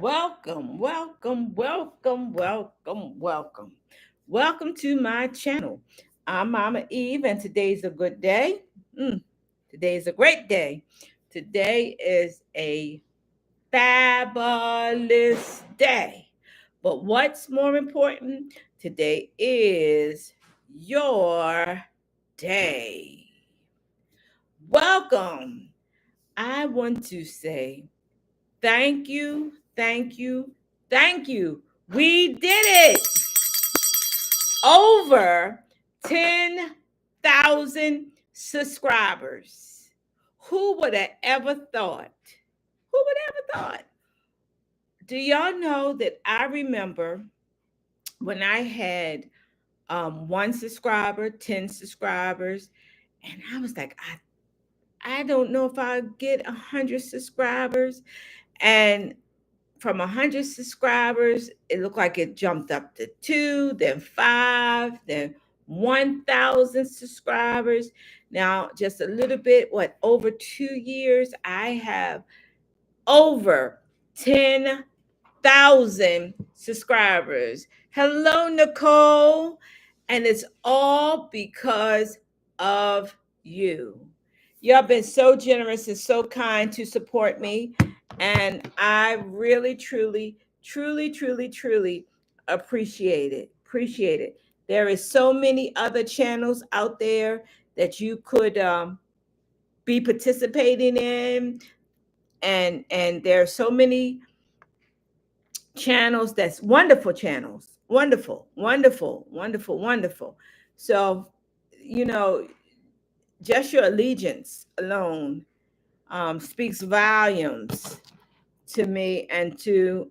Welcome, welcome, welcome, welcome, welcome. Welcome to my channel. I'm Mama Eve, and today's a good day. Today is a great day. Today is a fabulous day. But what's more important? Today is your day. Welcome. I want to say thank you, thank you, thank you. We did it. Over 10,000 subscribers. Who would have ever thought? Who would have ever thought? Do y'all know that I remember when I had one subscriber, 10 subscribers, and I was like, I don't know if I'll get 100 subscribers. And from 100 subscribers, it looked like it jumped up to two, then five, then 1,000 subscribers. Now, just a little bit, over 2 years, I have over 10,000 subscribers. Hello, Nicole. And it's all because of you. Y'all been so generous and so kind to support me. And I really, truly, truly, truly, truly appreciate it. Appreciate it. There is so many other channels out there that you could be participating in, and there are so many channels that's wonderful, wonderful, wonderful, wonderful. So, you know, just your allegiance alone speaks volumes to me and to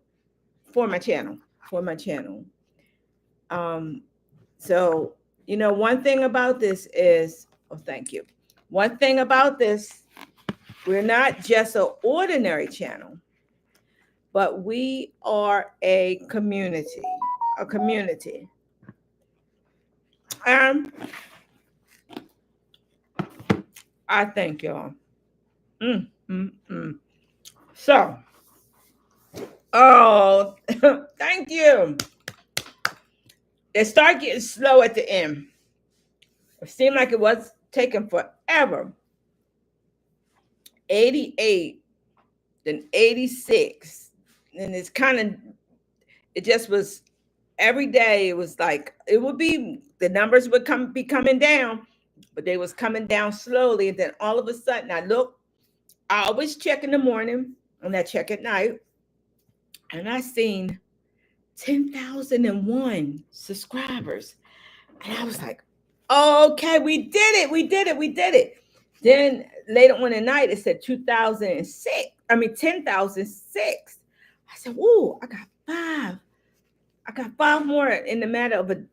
for my channel, for my channel. Um, so, one thing about this is, oh, thank you. One thing about this, we're not just an ordinary channel, but we are a community, a community. Um, I thank y'all. Mm, mm, mm. So, oh, thank you. It started getting slow at the end. It seemed like it was taking forever. 88, then 86. And it just was every day. It was like, it would be, the numbers would be coming down, but they was coming down slowly. And then all of a sudden I always check in the morning and I check at night. And I seen 10,001 subscribers. And I was like, okay, we did it. We did it. We did it. Then later on at night, it said 2006. 10,006. I said, "Ooh, I got five. I got five more in the matter of a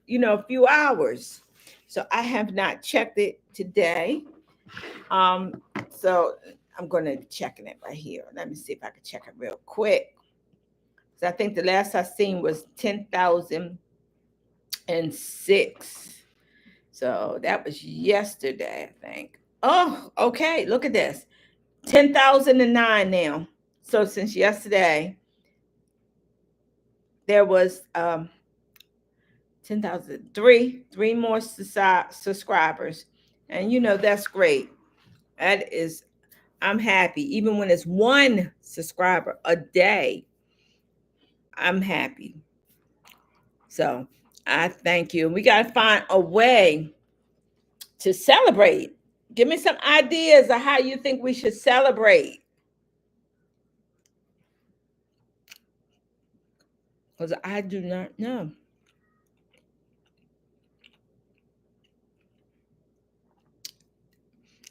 few hours." So I have not checked it today. So I'm going to check it right here. Let me see if I can check it real quick. So I think the last I seen was 10,006. So that was yesterday, I think. Oh, okay. Look at this. 10,009 now. So since yesterday, there was 10,000, three more subscribers. And that's great. That is, I'm happy. Even when it's one subscriber a day, I'm happy. So I thank you. We got to find a way to celebrate. Give me some ideas of how you think we should celebrate. Because I do not know.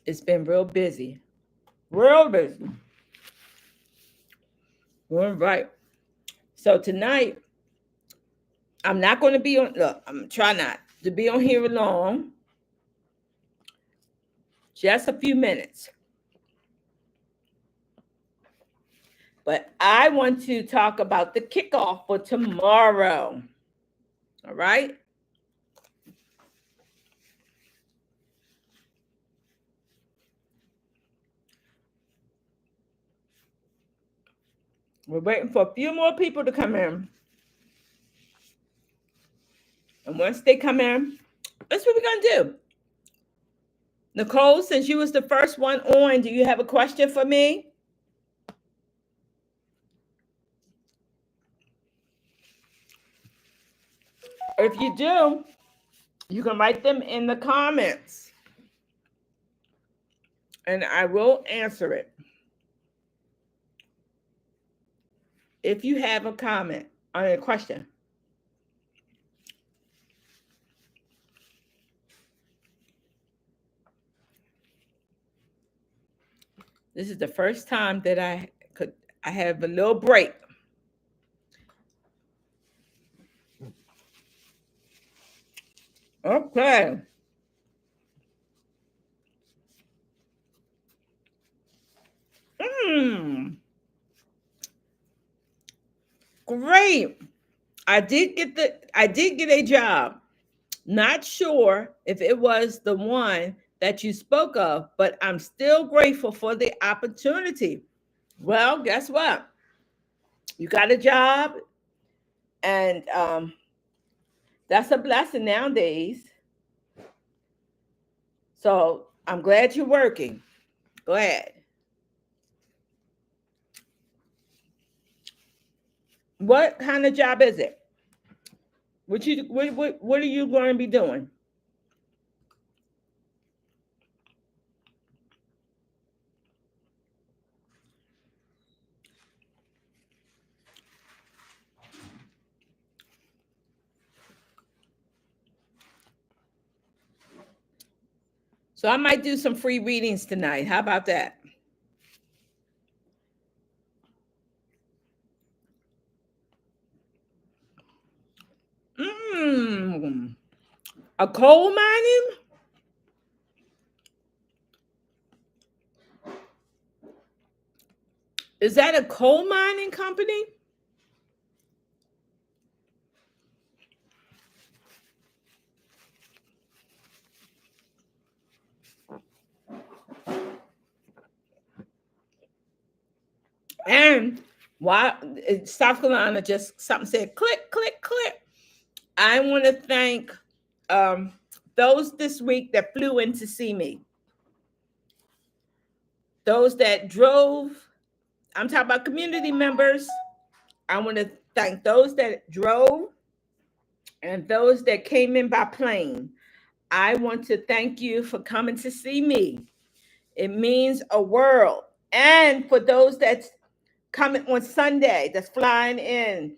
It's been real busy. Real busy. All right. So tonight, I'm not going to be on, look, I'm trying not to be on here long. Just a few minutes. But I want to talk about the kickoff for tomorrow. All right. We're waiting for a few more people to come in. And once they come in, that's what we're going to do. Nicole, since you was the first one on, do you have a question for me? If you do, you can write them in the comments and I will answer it. If you have a comment on a question. This is the first time that I have a little break. Okay. Great. I did get a job. Not sure if it was the one that you spoke of, but I'm still grateful for the opportunity. Well, guess what? You got a job, and that's a blessing nowadays. So I'm glad you're working. Go ahead. What kind of job is it? What are you going to be doing? So I might do some free readings tonight. How about that? A coal mining? Is that a coal mining company? And why South Carolina just something said click, click, click. I want to thank those this week that flew in to see me. Those that drove, I'm talking about community members. I want to thank those that drove and those that came in by plane. I want to thank you for coming to see me. It means a world. And for those that's coming on Sunday, that's flying in,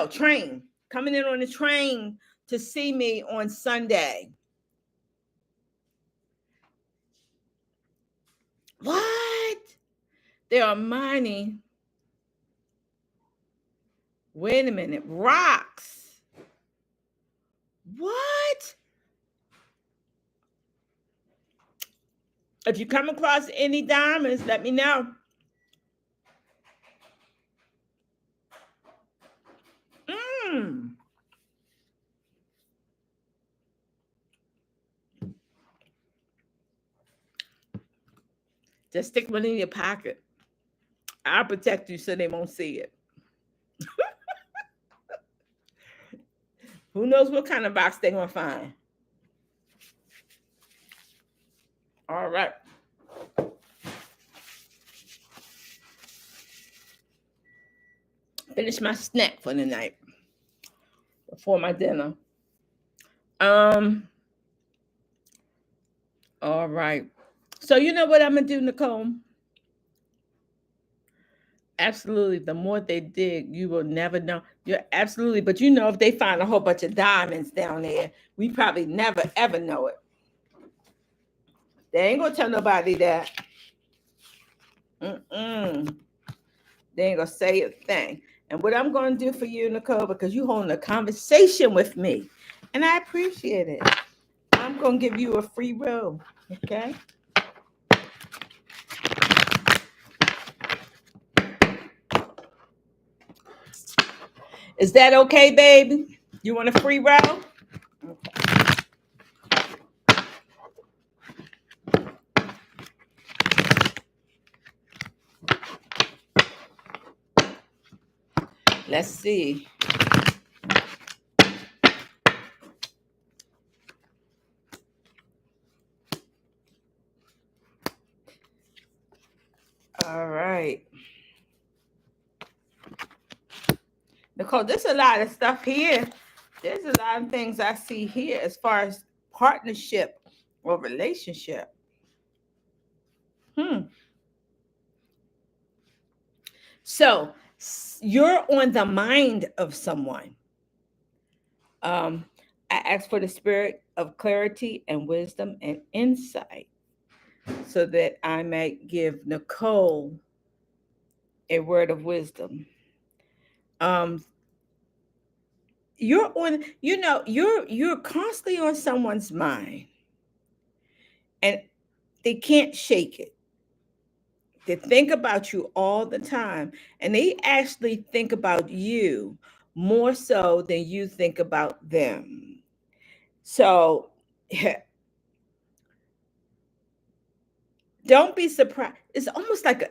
train, coming in on the train to see me on Sunday. What? They are mining. Wait a minute. Rocks. What? If you come across any diamonds, let me know. Just stick one in your pocket. I'll protect you so they won't see it. Who knows what kind of box they're going to find? All right. Finish my snack for the night before my dinner. All right. So you know what I'm going to do, Nicole? Absolutely. The more they dig, you will never know. You're absolutely. But you know, if they find a whole bunch of diamonds down there, we probably never, ever know it. They ain't going to tell nobody that. They ain't going to say a thing. And what I'm going to do for you, Nicole, because you're holding a conversation with me, and I appreciate it, I'm going to give you a free roll. Okay? Is that okay, baby? You want a free roll? Okay. Let's see. All right. Nicole, there's a lot of stuff here. There's a lot of things I see here as far as partnership or relationship. Hmm. So you're on the mind of someone. Um, I ask for the spirit of clarity and wisdom and insight so that I might give Nicole a word of wisdom. Um, you're on, you're constantly on someone's mind, and they can't shake it. They think about you all the time, and they actually think about you more so than you think about them. So don't be surprised. It's almost like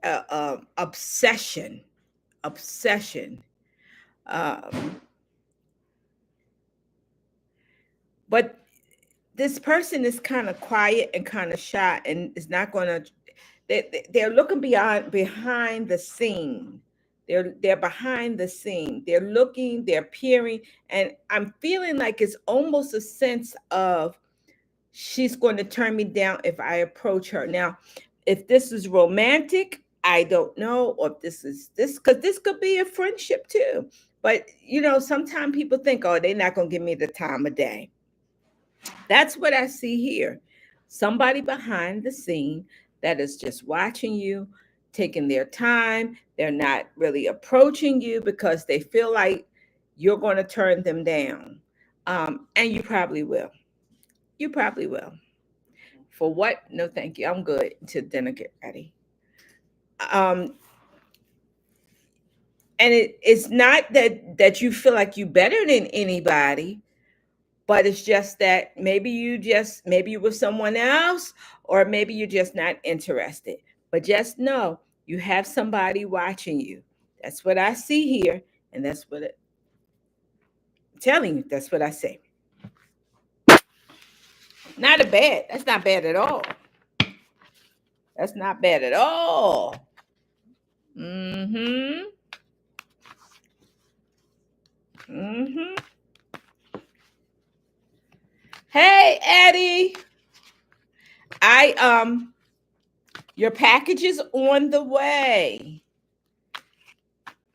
a obsession. Obsession. Um, but this person is kind of quiet and kind of shy, and is not going to. They're looking behind the scene. They're behind the scene. They're looking. They're peering, and I'm feeling like it's almost a sense of she's going to turn me down if I approach her. Now, if this is romantic, I don't know, or if this because this could be a friendship too. But sometimes people think, oh, they're not going to give me the time of day. That's what I see here. Somebody behind the scene that is just watching you, taking their time. They're not really approaching you because they feel like you're going to turn them down. And you probably will. You probably will. For what? No, thank you. I'm good until dinner get ready. Um, and it's not that you feel like you better than anybody, but it's just that maybe you with someone else, or maybe you're just not interested. But just know you have somebody watching you. That's what I see here, and I'm telling you. That's what I say. Not a bad. That's not bad at all. That's not bad at all. Mm-hmm. Mm-hmm. Hey, Eddie. I your package is on the way.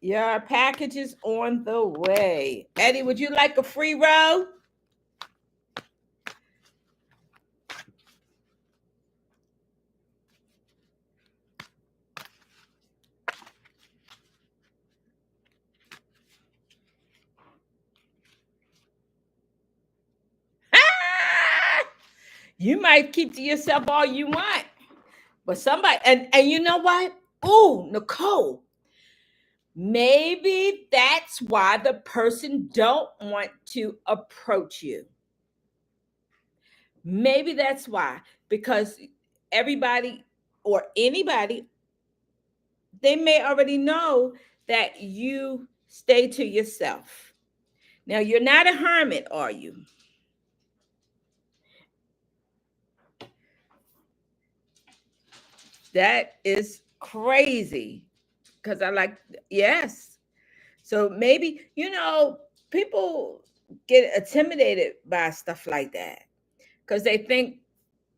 Your package is on the way. Eddie, would you like a free row? Ah! You might keep to yourself all you want. But somebody and you know what? Oh, Nicole, maybe that's why the person don't want to approach you. Maybe that's why. Because everybody or anybody, they may already know that you stay to yourself. Now, you're not a hermit, are you? That is crazy. Because I like, yes. So maybe, people get intimidated by stuff like that because they think,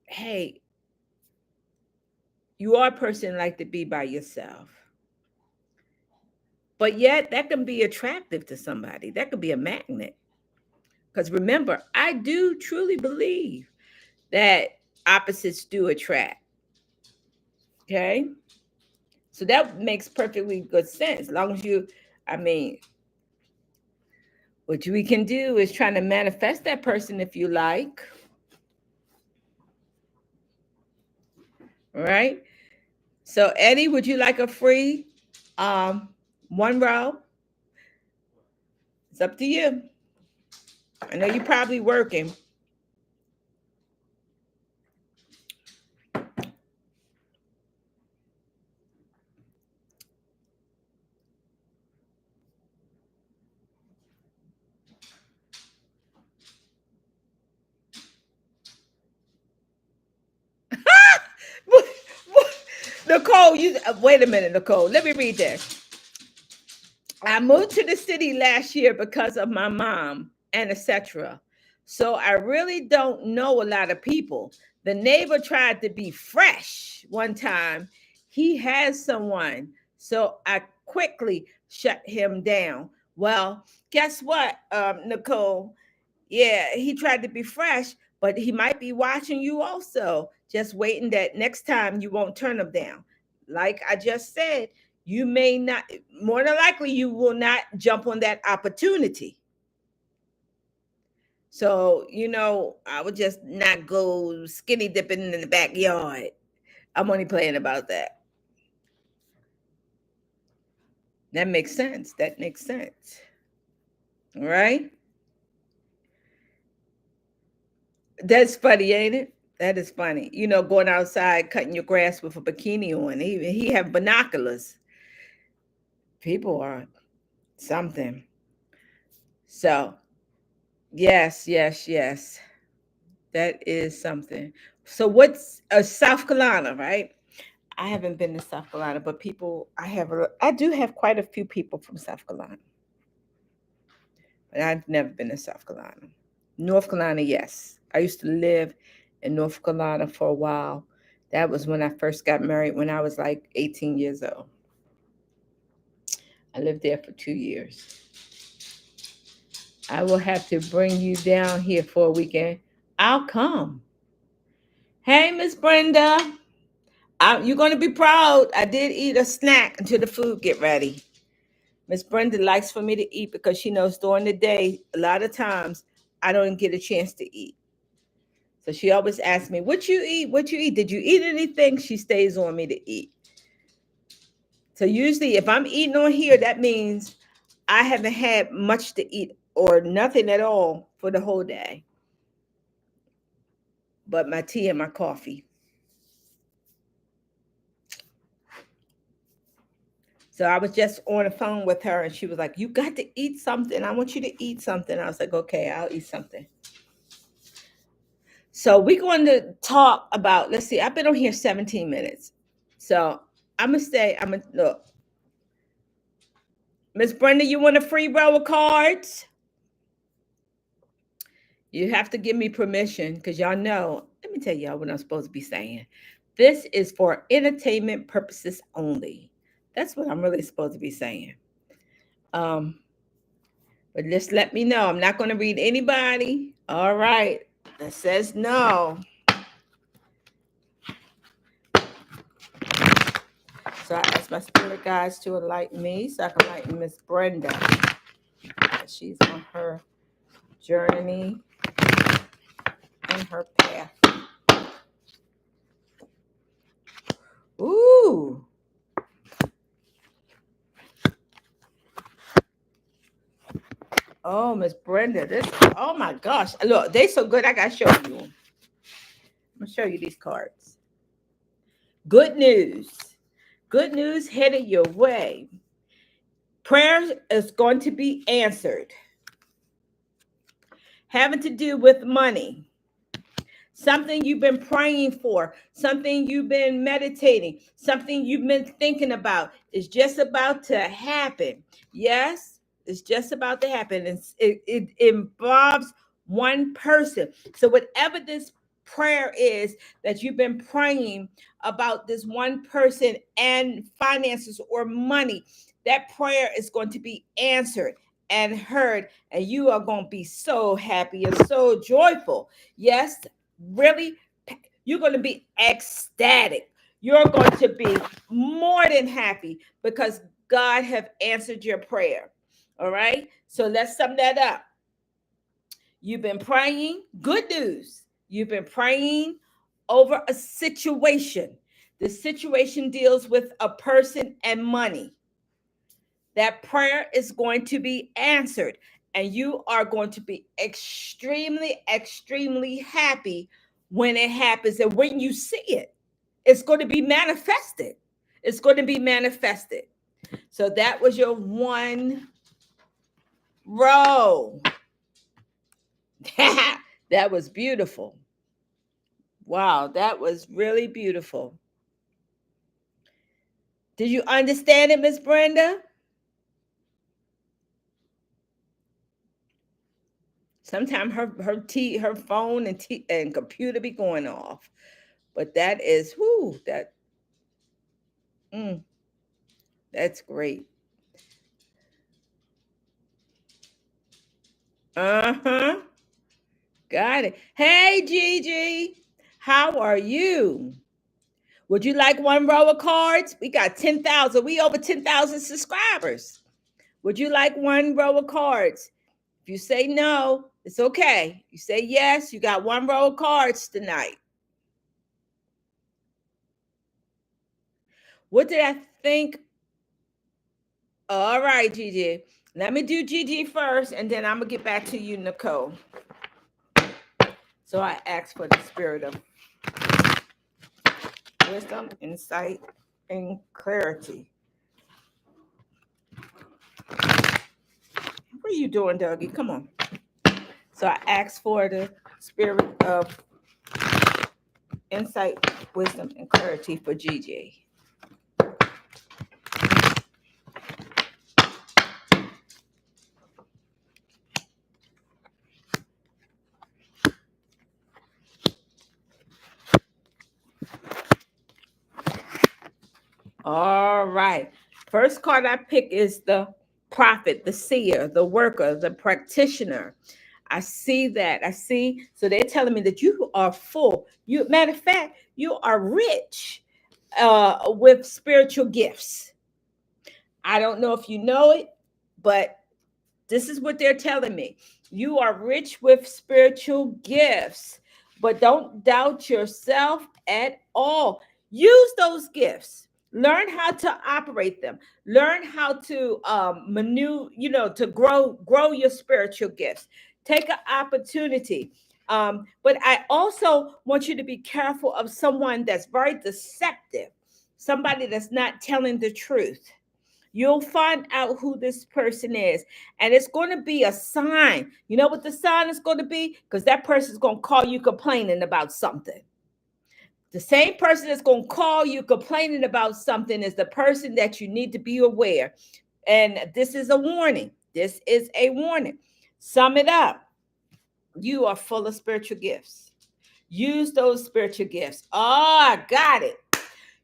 hey, you are a person like to be by yourself. But yet, that can be attractive to somebody. That could be a magnet. Because remember, I do truly believe that opposites do attract. Okay. So that makes perfectly good sense. As long as I mean, what we can do is trying to manifest that person if you like. All right. So Eddie, would you like a free um one row? It's up to you. I know you're probably working. Nicole, you wait a minute, Nicole. Let me read this. I moved to the city last year because of my mom and etc. So I really don't know a lot of people. The neighbor tried to be fresh one time. He has someone. So I quickly shut him down. Well, guess what, Nicole? Yeah, he tried to be fresh, but he might be watching you also, just waiting that next time you won't turn him down. Like I just said, you may not, more than likely, you will not jump on that opportunity. So, I would just not go skinny dipping in the backyard. I'm only playing about that. That makes sense. That makes sense. All right. That's funny, ain't it? That is funny. Going outside cutting your grass with a bikini on. He have binoculars. People are something. So yes, yes, yes. That is something. So what's South Carolina, right? I haven't been to South Carolina, but I do have quite a few people from South Carolina, but I've never been to South Carolina. North Carolina, yes. I used to live in North Carolina for a while. That was when I first got married when I was like 18 years old. I lived there for 2 years. I will have to bring you down here for a weekend. I'll come. Hey, Miss Brenda. You're going to be proud. I did eat a snack until the food get ready. Miss Brenda likes for me to eat because she knows during the day, a lot of times, I don't get a chance to eat. So she always asks me, what you eat? What you eat? Did you eat anything? She stays on me to eat. So usually if I'm eating on here, that means I haven't had much to eat or nothing at all for the whole day. But my tea and my coffee. So I was just on the phone with her and she was like, you got to eat something. I want you to eat something. I was like, okay, I'll eat something. So we're going to talk about, let's see, I've been on here 17 minutes. So I'm going to stay, look. Miss Brenda, you want a free row of cards? You have to give me permission because y'all know, let me tell y'all what I'm supposed to be saying. This is for entertainment purposes only. That's what I'm really supposed to be saying. But just let me know. I'm not going to read anybody. All right. That says no. So I asked my spirit guides to enlighten me so I can enlighten Miss Brenda. She's on her journey and her path. Ooh. Oh, Miss Brenda. Oh my gosh. Look, they so good. I got to show you. I'm going to show you these cards. Good news. Good news headed your way. Prayer is going to be answered. Having to do with money. Something you've been praying for, something you've been meditating, something you've been thinking about is just about to happen. Yes, it's just about to happen. It involves one person. So, whatever this prayer is that you've been praying about, this one person and finances or money, that prayer is going to be answered and heard, and you are going to be so happy and so joyful. Yes, really, you're going to be ecstatic. You're going to be more than happy because God have answered your prayer. All right, so let's sum that up. You've been praying. Good news, you've been praying over a situation. The situation deals with a person and money. That prayer is going to be answered, and you are going to be extremely, extremely happy when it happens. And when you see it, it's going to be manifested. It's going to be manifested. So that was your one row. That was beautiful. Wow, that was really beautiful. Did you understand it, Miss Brenda? Sometimes her phone and computer be going off, but that is mm, that's great. Uh-huh. Got it. Hey, Gigi, how are you? Would you like one row of cards? We got 10,000. We over 10,000 subscribers. Would you like one row of cards? If you say no, it's okay. You say yes, you got one row of cards tonight. What did I think? All right, Gigi. Let me do Gigi first, and then I'm going to get back to you, Nicole. So I asked for the spirit of wisdom, insight, and clarity. What are you doing, Dougie? Come on. So I asked for the spirit of insight, wisdom, and clarity for Gigi. All right. First card I pick is the prophet, the seer, the worker, the practitioner. I see that. I see. So they're telling me that you are full. You, matter of fact, you are rich with spiritual gifts. I don't know if you know it, but this is what they're telling me. You are rich with spiritual gifts, but don't doubt yourself at all. Use those gifts. Learn how to operate them. Learn how to maneuver, to grow your spiritual gifts. Take an opportunity. But I also want you to be careful of someone that's very deceptive, somebody that's not telling the truth. You'll find out who this person is. And it's going to be a sign. You know what the sign is going to be? Because that person is going to call you complaining about something. The same person that's going to call you complaining about something is the person that you need to be aware. And this is a warning. This is a warning. Sum it up. You are full of spiritual gifts. Use those spiritual gifts. Oh, I got it.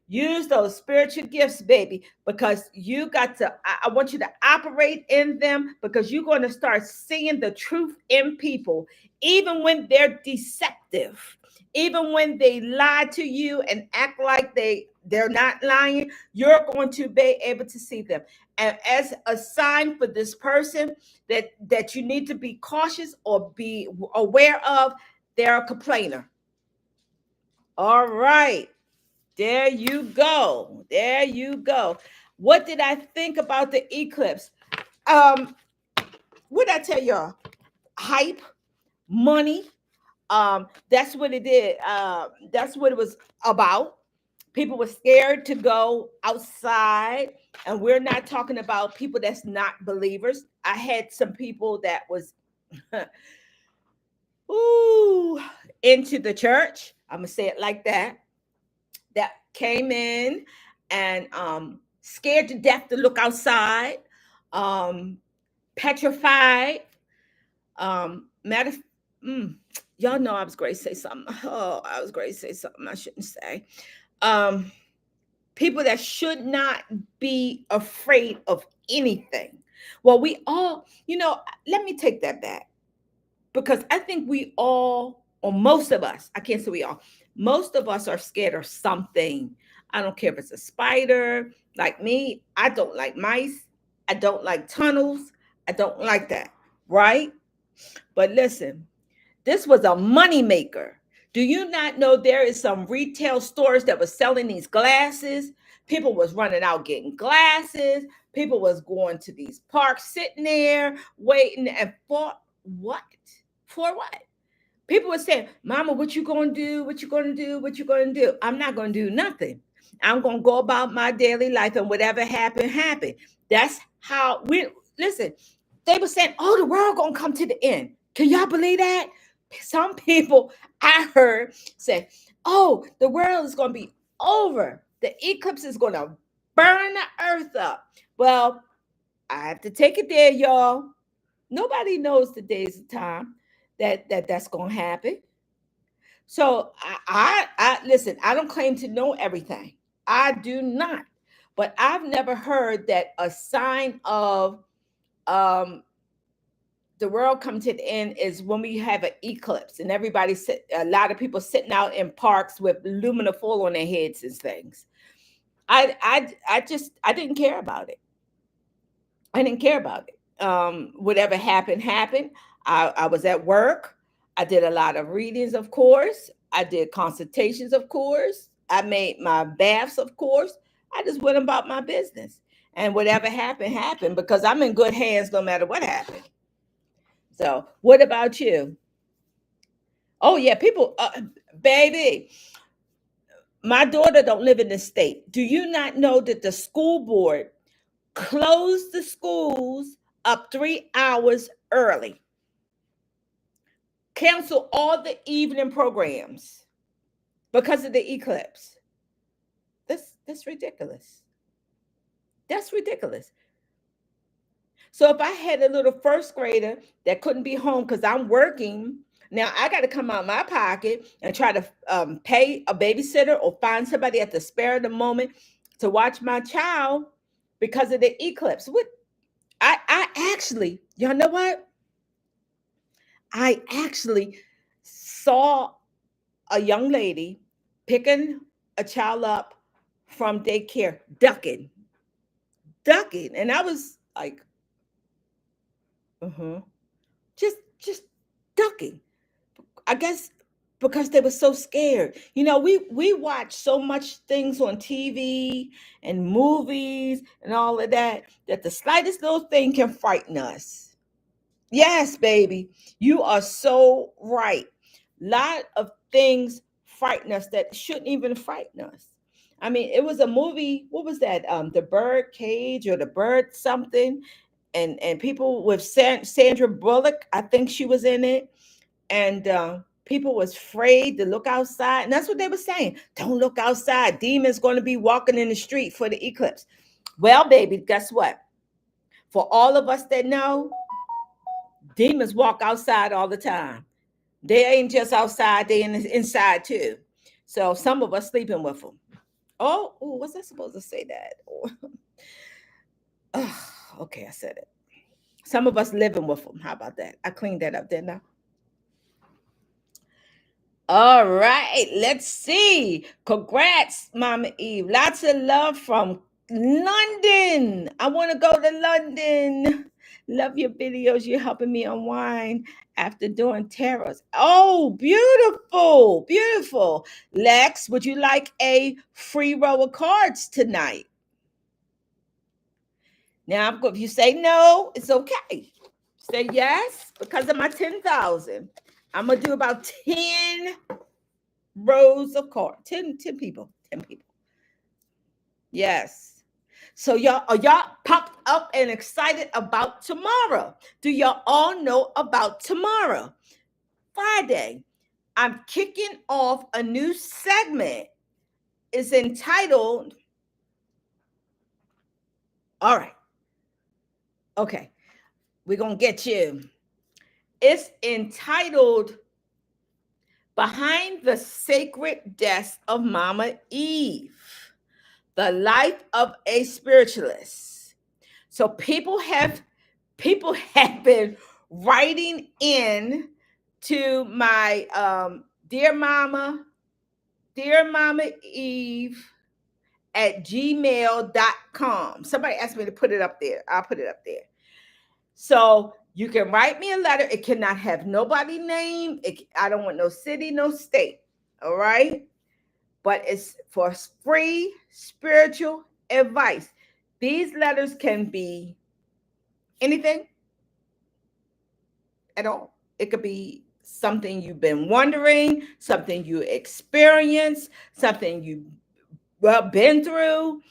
Use those spiritual gifts, baby, because you got to, I want you to operate in them, because you're going to start seeing the truth in people, even when they're deceptive, even when they lie to you and act like they're not lying. You're going to be able to see them. And as a sign for this person that you need to be cautious or be aware of, they're a complainer. All right. There you go. There you go. What did I think about the eclipse? What did I tell y'all? Hype, money. That's what it did. That's what it was about. People were scared to go outside, and we're not talking about people that's not believers. I had some people that was ooh, into the church. I'm gonna say it like that. That came in and scared to death to look outside, petrified. Matter, y'all know I was going to say something. Oh, I was going to say something I shouldn't say. People that should not be afraid of anything. Well, we all, let me take that back, because I think we all, or most of us, I can't say we all, most of us are scared of something. I don't care if it's a spider. Like me, I don't like mice. I don't like tunnels. I don't like that, right? But listen, this was a money maker. Do you not know there is some retail stores that was selling these glasses? People was running out getting glasses. People was going to these parks, sitting there waiting, and for what? For what? People were saying, Mama, what you gonna do? What you gonna do? What you gonna do? I'm not gonna do nothing. I'm gonna go about my daily life, and whatever happened, happened. That's how we listen. They were saying, oh, the world gonna come to the end. Can y'all believe that? Some people I heard say, oh, the world is gonna be over. The eclipse is gonna burn the earth up. Well, I have to take it there, y'all. Nobody knows the days of time that's going to happen. So I listen. I don't claim to know everything. I do not. But I've never heard that a sign of um, the world come to the end is when we have an eclipse and a lot of people sitting out in parks with luminous foil on their heads and things. I didn't care about it. I didn't care about it. Whatever happened, happened. I was at work. I did a lot of readings, of course. I did consultations, of course. I made my baths, of course. I just went about my business. And whatever happened, happened because I'm in good hands no matter what happened. So, what about you? Oh, yeah, people, baby, my daughter don't live in the state. Do you not know that the school board closed the schools up 3 hours early? Cancel all the evening programs because of the eclipse. That's ridiculous. That's ridiculous. So if I had a little first grader that couldn't be home because I'm working, now I got to come out of my pocket and try to pay a babysitter or find somebody at the spare of the moment to watch my child because of the eclipse. What I actually, y'all know what? I actually saw a young lady picking a child up from daycare, ducking, and I was like, uh-huh, just ducking. I guess because they were so scared. You know, we watch so much things on TV and movies and all of that that the slightest little thing can frighten us. Yes, baby, you are so right. Lot of things frighten us that shouldn't even frighten us. I mean, it was a movie. What was that? The Bird Cage or the Bird something, and people with Sandra Bullock. I think she was in it, and people was afraid to look outside, and that's what they were saying. Don't look outside. Demons going to be walking in the street for the eclipse. Well, baby, guess what? For all of us that know, demons walk outside all the time. They ain't just outside, they inside too. So some of us sleeping with them. Oh, ooh, was I supposed to say that? Oh, okay, I said it. Some of us living with them. How about that? I cleaned that up, didn't I? All right, let's see. Congrats, Mama Eve. Lots of love from London. I want to go to London. Love your videos. You're helping me unwind after doing tarots. Oh, beautiful, beautiful. Lex, would you like a free row of cards tonight? Now, if you say no, it's okay. Say yes because of my 10,000. I'm going to do about 10 rows of cards. 10 people. 10 people. Yes. So y'all are y'all pumped up and excited about tomorrow? Do y'all all know about tomorrow? Friday. I'm kicking off a new segment. It's entitled, all right. Okay. We're going to get you. It's entitled Behind the Sacred Desk of Mama Eve. The life of a spiritualist. So people have been writing in to my dear mama Eve at gmail.com. Somebody asked me to put it up there. I'll put it up there. So you can write me a letter. It cannot have nobody name. I don't want no city, no state. All right. But it's for free spiritual advice. These letters can be anything at all. It could be something you've been wondering, something you experienced, something you've been through,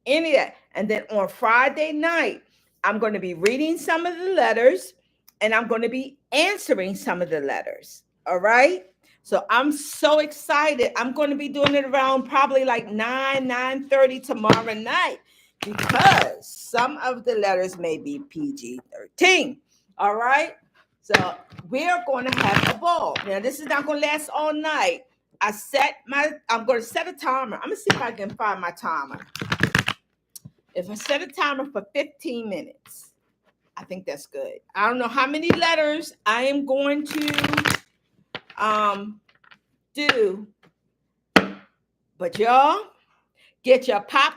any of that. And then on Friday night, I'm going to be reading some of the letters and I'm going to be answering some of the letters. All right. So I'm so excited. I'm going to be doing it around probably like 9:30 tomorrow night because some of the letters may be PG-13. All right. So we're going to have a ball. Now this is not going to last all night. I'm going to set a timer. I'm going to see if I can find my timer. If I set a timer for 15 minutes, I think that's good. I don't know how many letters I am going to do, but y'all get your pop.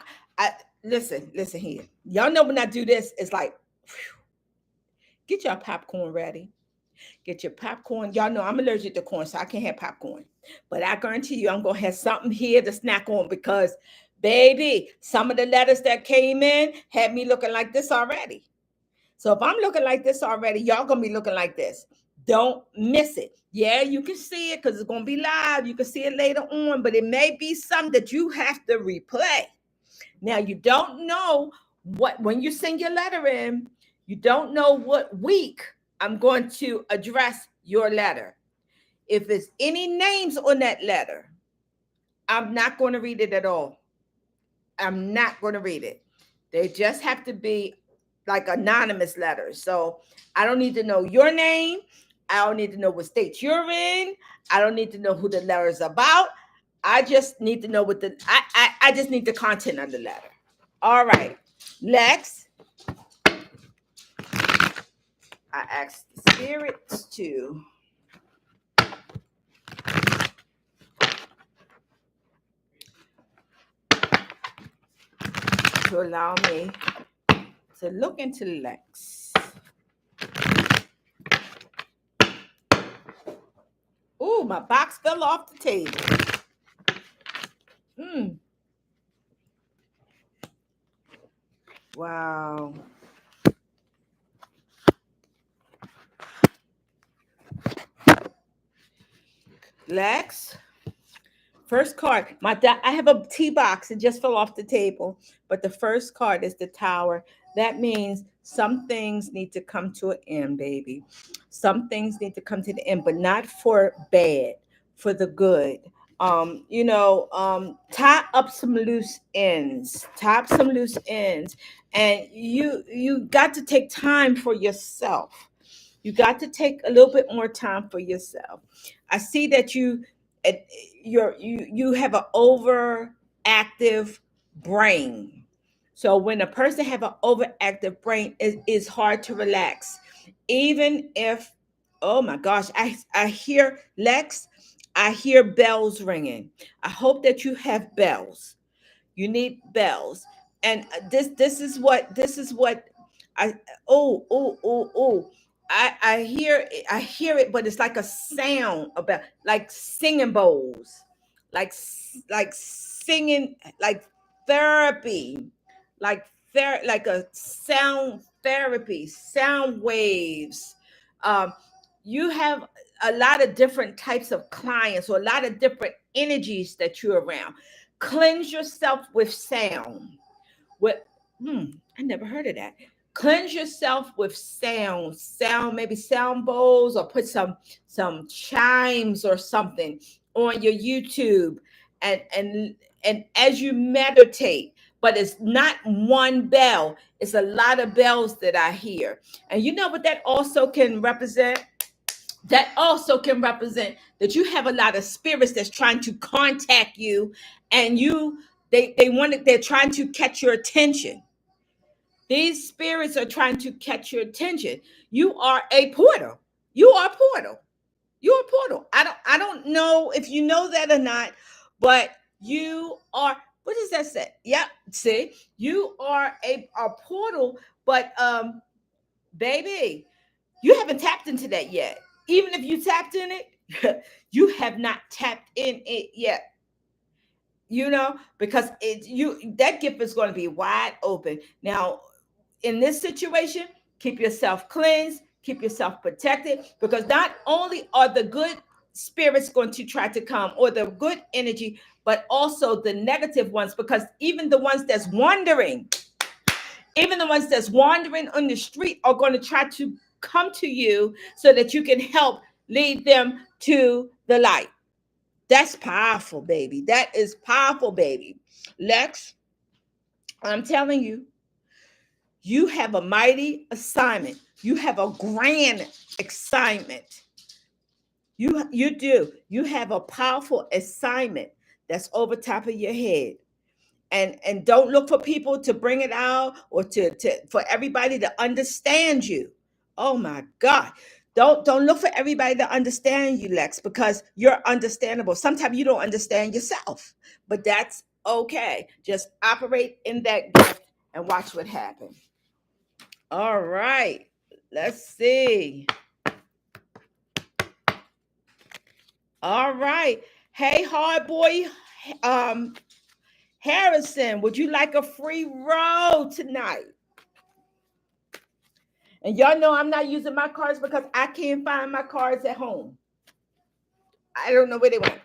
Listen here. Y'all know when I do this, it's like, whew, get your popcorn ready. Get your popcorn. Y'all know I'm allergic to corn, so I can't have popcorn. But I guarantee you, I'm gonna have something here to snack on because, baby, some of the letters that came in had me looking like this already. So if I'm looking like this already, y'all gonna be looking like this. Don't miss it. Yeah, you can see it because it's gonna be live. You can see it later on, but it may be something that you have to replay. Now you don't know what when you send your letter in, you don't know what week I'm going to address your letter. If there's any names on that letter, I'm not going to read it at all. I'm not going to read it. They just have to be like anonymous letters. So I don't need to know your name. I don't need to know what state you're in. I don't need to know who the letter is about. I just need to know what I just need the content of the letter. All right. Lex, I asked the spirits to allow me to look into Lex. Ooh, my box fell off the table. Wow. Lex, first card. I have a tea box. It just fell off the table. But the first card is the Tower. That means some things need to come to an end, baby. Some things need to come to the end, but not for bad, for the good. Tie up some loose ends. Tie up some loose ends. And you got to take time for yourself. You got to take a little bit more time for yourself. I see that you have an overactive brain. So when a person have an overactive brain, it is hard to relax. Even if, oh my gosh, I hear Lex, I hear bells ringing. I hope that you have bells. You need bells. And this is what I oh I hear it, but it's like a sound about like singing bowls, like singing, like therapy, like a sound therapy, sound waves. um you have a lot of different types of clients or a lot of different energies that you're around. Cleanse yourself with sound. With I never heard of that. Cleanse yourself with sound, maybe sound bowls, or put some chimes or something on your YouTube, and as you meditate. But it's not one bell, it's a lot of bells that I hear. And you know what that also can represent? That also can represent that you have a lot of spirits that's trying to contact you, and they're trying to catch your attention. These spirits are trying to catch your attention. You are a portal. You are a portal. You're a portal. I don't know if you know that or not, but you are, what does that say? Yep. See, you are a portal, but baby, you haven't tapped into that yet. Even if you tapped in it, you have not tapped in it yet. Because that gift is going to be wide open. Now, in this situation, keep yourself cleansed, keep yourself protected, because not only are the good spirits going to try to come, or the good energy, but also the negative ones, because even the ones that's wandering on the street are going to try to come to you so that you can help lead them to the light. That's powerful, baby. That is powerful, baby. Lex, I'm telling you, you have a mighty assignment. You have a grand assignment. You do. You have a powerful assignment that's over top of your head. And don't look for people to bring it out or to for everybody to understand you. Oh my God. Don't look for everybody to understand you, Lex, because you're understandable. Sometimes you don't understand yourself, but that's okay. Just operate in that gift and watch what happens. All right. Let's see. All right. Hey, hard boy, um, Harrison, would you like a free roll tonight? And y'all know I'm not using my cards because I can't find my cards at home. I don't know where they went.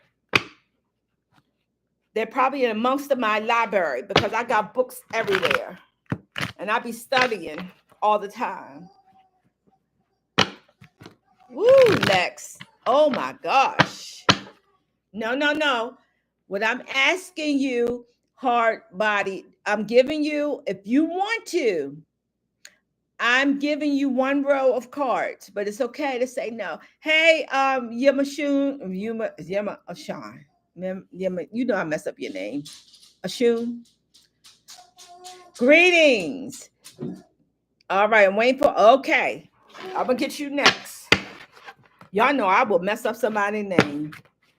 They're probably in amongst my library because I got books everywhere. And I be studying all the time. Woo, Lex. Oh my gosh. No, no, no. What I'm asking you, hard body, I'm giving you, if you want to, I'm giving you one row of cards, but it's okay to say no. Hey, Yuma Ashan. You know I mess up your name. Ashun. Greetings. All right, I'm waiting for, okay. I'm gonna get you next. Y'all know I will mess up somebody's name.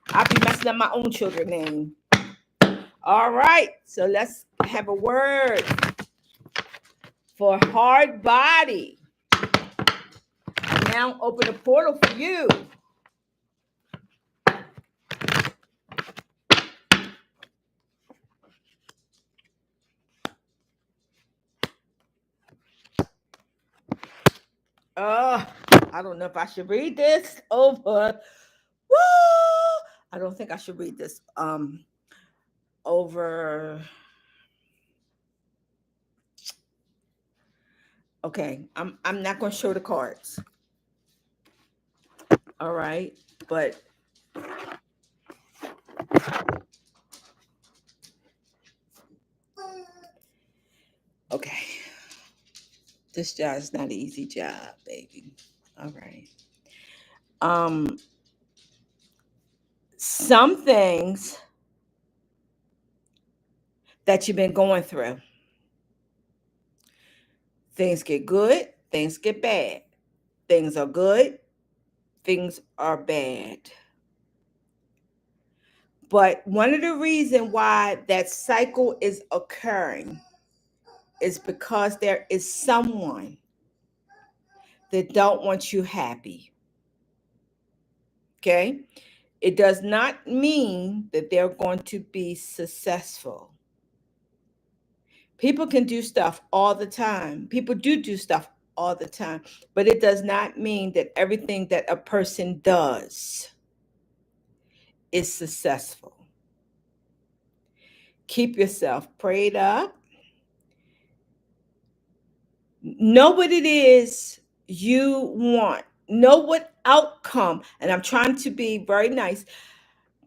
I'll be messing up my own children's name. All right, so let's have a word for hard body. Now open the portal for you. Uh, I don't know if I should read this over. Woo! I don't think I should read this over. Okay, I'm not going to show the cards. All right, but okay. This job is not an easy job, baby. All right. Um some things that you've been going through. Things get good, things get bad. Things are good, things are bad. But one of the reasons why that cycle is occurring is because there is someone that don't want you happy. Okay? It does not mean that they're going to be successful. People can do stuff all the time. People do stuff all the time, but it does not mean that everything that a person does is successful. Keep yourself prayed up. Know what it is you want. Know what outcome, and I'm trying to be very nice.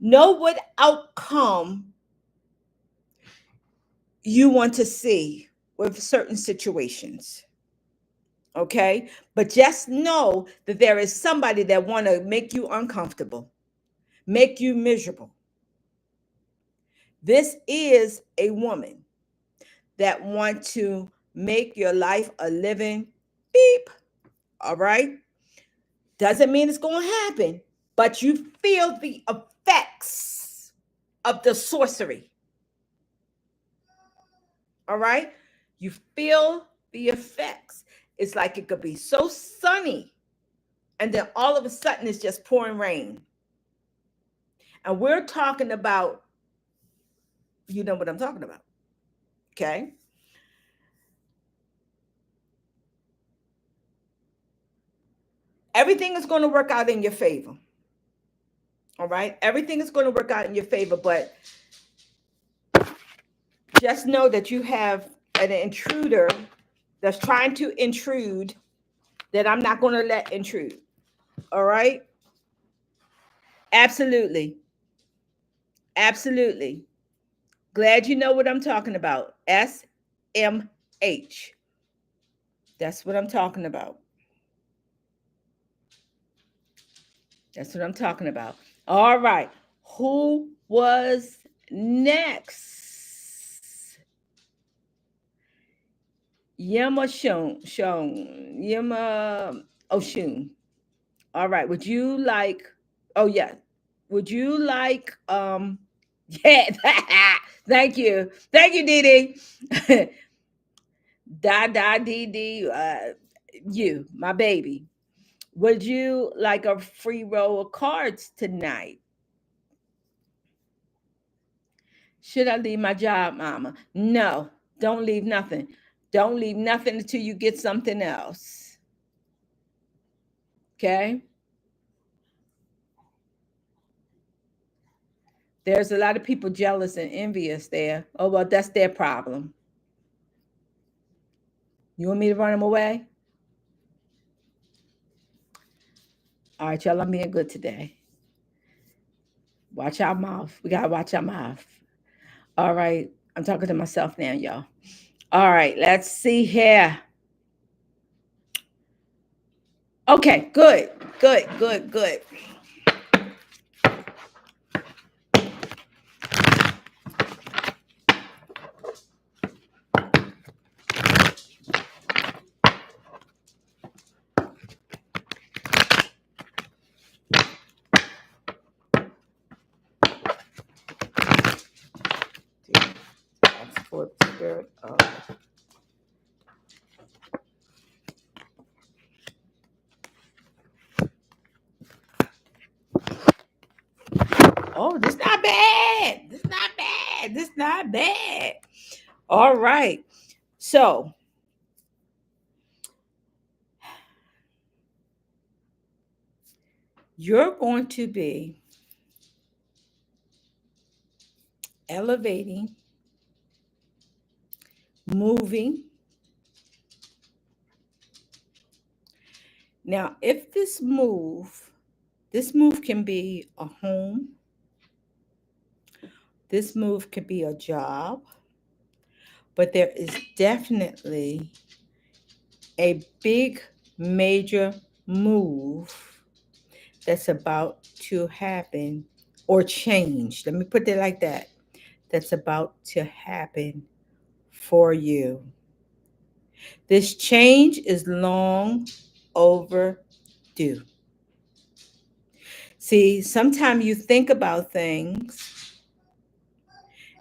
Know what outcome you want to see with certain situations. Okay? But just know that there is somebody that want to make you uncomfortable, make you miserable. This is a woman that want to make your life a living beep. All right? Doesn't mean it's going to happen, but you feel the effects of the sorcery. All right? You feel the effects. It's like it could be so sunny, and then all of a sudden it's just pouring rain. And we're talking about, you know what I'm talking about. Okay? Everything is going to work out in your favor. All right? Everything is going to work out in your favor, but just know that you have an intruder that's trying to intrude that I'm not going to let intrude. All right? Absolutely. Absolutely. Glad you know what I'm talking about. SMH. That's what I'm talking about. That's what I'm talking about. All right. Who was next? Yema Yema Oshun. All right. Would you like, oh yeah. Would you like yeah. Thank you. Thank you, Dee Dee. Da Dee Dee. You, my baby. Would you like a free roll of cards tonight? Should I leave my job, mama? No, don't leave nothing. Don't leave nothing until you get something else. Okay? There's a lot of people jealous and envious there. Oh, well, that's their problem. You want me to run them away? All right, y'all, I'm being good today. Watch our mouth. We got to watch our mouth. All right, I'm talking to myself now, y'all. All right, let's see here. Okay, good, good, good, good. That's for the spirit of. Oh, this not bad. This not bad. This not bad. All right. So you're going to be elevating, moving. Now, if this move can be a home, this move could be a job, but there is definitely a big major move that's about to happen or change. Let me put it like that. That's about to happen for you. This change is long overdue. See, sometimes you think about things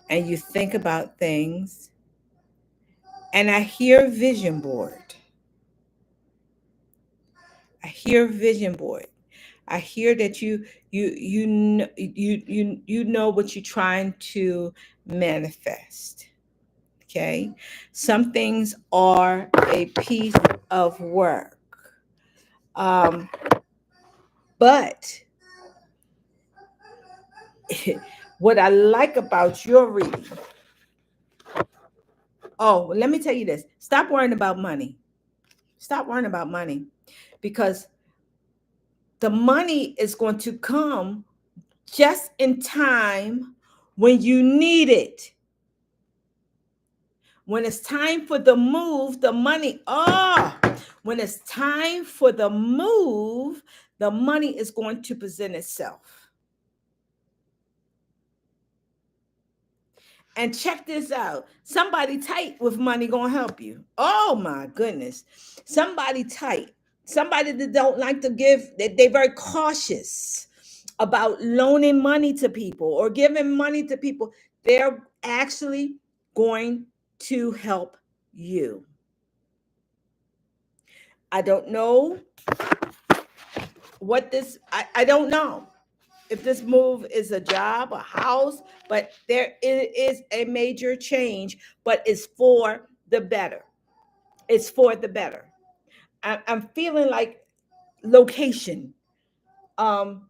and you think about things, and I hear vision board. I hear vision board. I hear that you know what you're trying to manifest. Okay, some things are a piece of work, um, but what I like about your reading. Oh, let me tell you this. Stop worrying about money. Stop worrying about money because the money is going to come just in time when you need it. When it's time for the move, the money, when it's time for the move, the money is going to present itself. And check this out. Somebody tight with money gonna help you. Oh my goodness. Somebody tight. Somebody that don't like to give, they're very cautious about loaning money to people or giving money to people. They're actually going to help you. I don't know what this, I don't know if this move is a job, a house, but there is a major change, but it's for the better. It's for the better. I'm feeling like location. Um,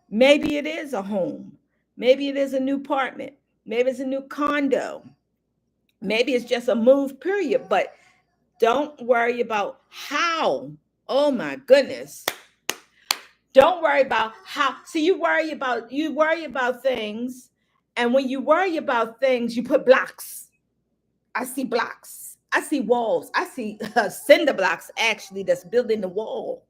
maybe it is a home. Maybe it is a new apartment. Maybe it's a new condo. Maybe it's just a move, period. But don't worry about how. Oh my goodness. Don't worry about how. See, you worry about things, and when you worry about things, you put blocks. I see blocks. I see walls. I see cinder blocks actually that's building the wall.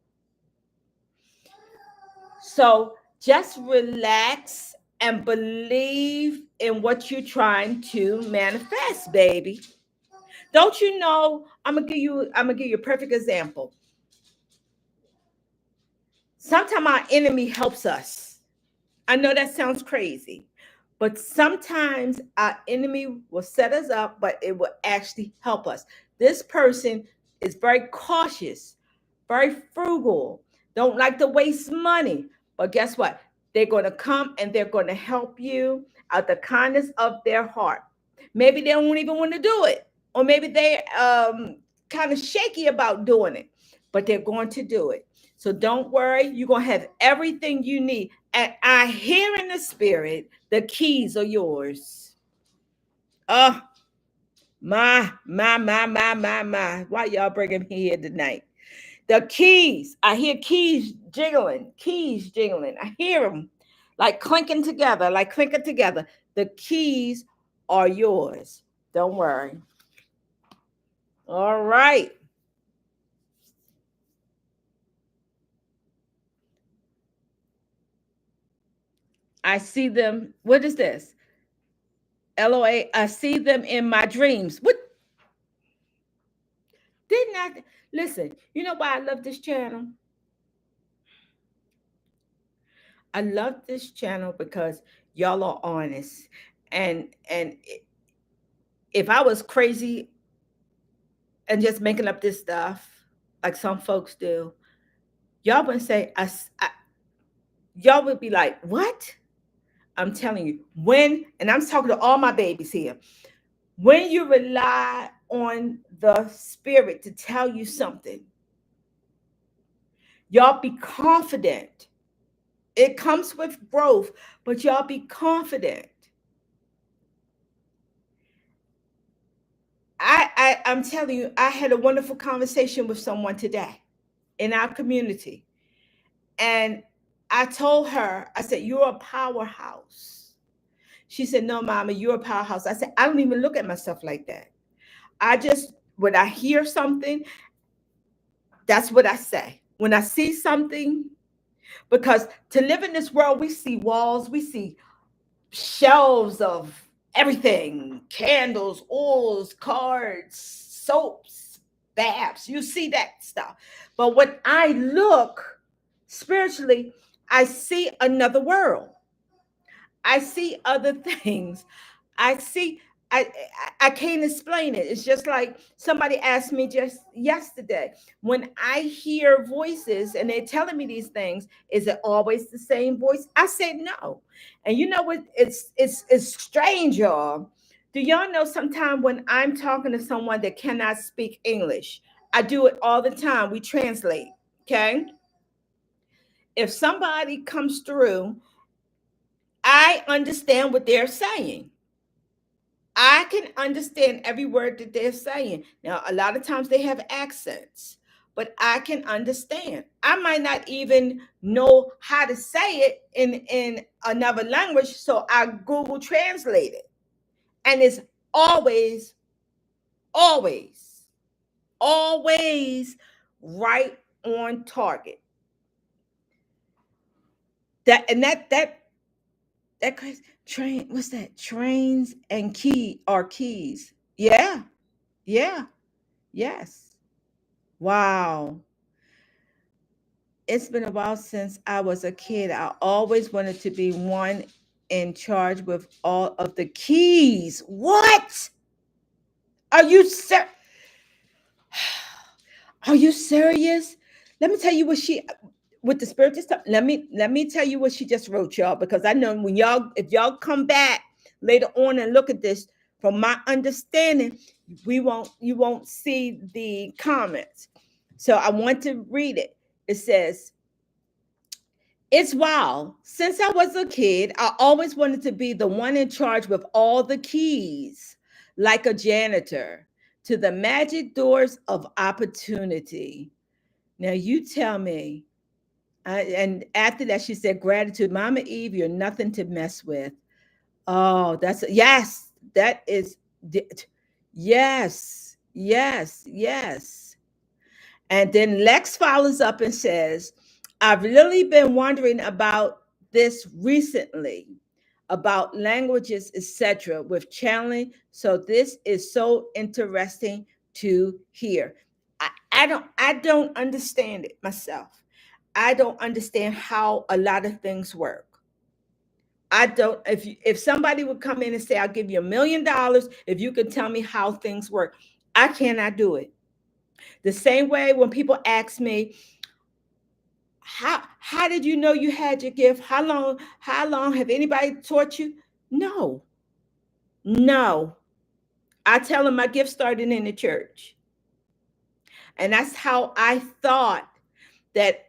So just relax and believe in what you're trying to manifest, baby. Don't you know? I'm gonna give you a perfect example. Sometimes our enemy helps us. I know that sounds crazy, but sometimes our enemy will set us up, but it will actually help us. This person is very cautious, very frugal, don't like to waste money. But guess what? They're going to come and they're going to help you out the kindness of their heart. Maybe they don't even want to do it, or maybe they're kind of shaky about doing it, but they're going to do it. So don't worry, you're going to have everything you need. And I hear in the spirit, the keys are yours. Oh, my. Why y'all bringing me here tonight? The keys. I hear keys jiggling, keys jingling. I hear them like clinking together, like clinking together. The keys are yours. Don't worry. All right. I see them. What is this? LOA. I see them in my dreams. What didn't I listen? You know why I love this channel? I love this channel because y'all are honest. And if I was crazy and just making up this stuff like some folks do, y'all wouldn't say y'all would be like, "What?" I'm telling you, and I'm talking to all my babies here, when you rely on the spirit to tell you something, y'all be confident. It comes with growth, but y'all be confident. I'm telling you, I had a wonderful conversation with someone today in our community. And I told her, I said, "You're a powerhouse." She said, "No, mama, you're a powerhouse." I said, "I don't even look at myself like that. I just, when I hear something, that's what I say. When I see something, because to live in this world, we see walls, we see shelves of everything, candles, oils, cards, soaps, baths. You see that stuff. But when I look spiritually, I see another world. I see other things. I see. I can't explain it. It's just like somebody asked me just yesterday. When I hear voices and they're telling me these things, is it always the same voice? I said no. And you know what? It's strange, y'all. Do y'all know sometimes when I'm talking to someone that cannot speak English, I do it all the time. We translate. Okay. If somebody comes through, I understand what they're saying. I can understand every word that they're saying. Now, a lot of times they have accents, but I can understand. I might not even know how to say it in another language, so I Google Translate it. And it's always, always, always right on target. That crazy train. What's that? Trains and key are keys. Yeah, yeah, yes. Wow. It's been a while since I was a kid. I always wanted to be one in charge with all of the keys. What? Are you ser- Are you serious? Let me tell you what she with the spirit just let me tell you what she just wrote, y'all, because I know when y'all if y'all come back later on and look at this, from my understanding, you won't see the comments. So I want to read it. It says, "It's wild. Since I was a kid, I always wanted to be the one in charge with all the keys, like a janitor, to the magic doors of opportunity." Now, you tell me, And after that, she said, gratitude. Mama Eve, you're nothing to mess with. Oh, that's yes, that is yes, yes, yes. And then Lex follows up and says, I've really been wondering about this recently, about languages, etc., with channeling. So this is so interesting to hear. I don't understand it myself. I don't understand how a lot of things work. I don't. If somebody would come in and say, "I'll give you $1 million if you can tell me how things work," I cannot do it. The same way when people ask me, "How did you know you had your gift? How long have anybody taught you?" No, no. I tell them my gift started in the church, and that's how that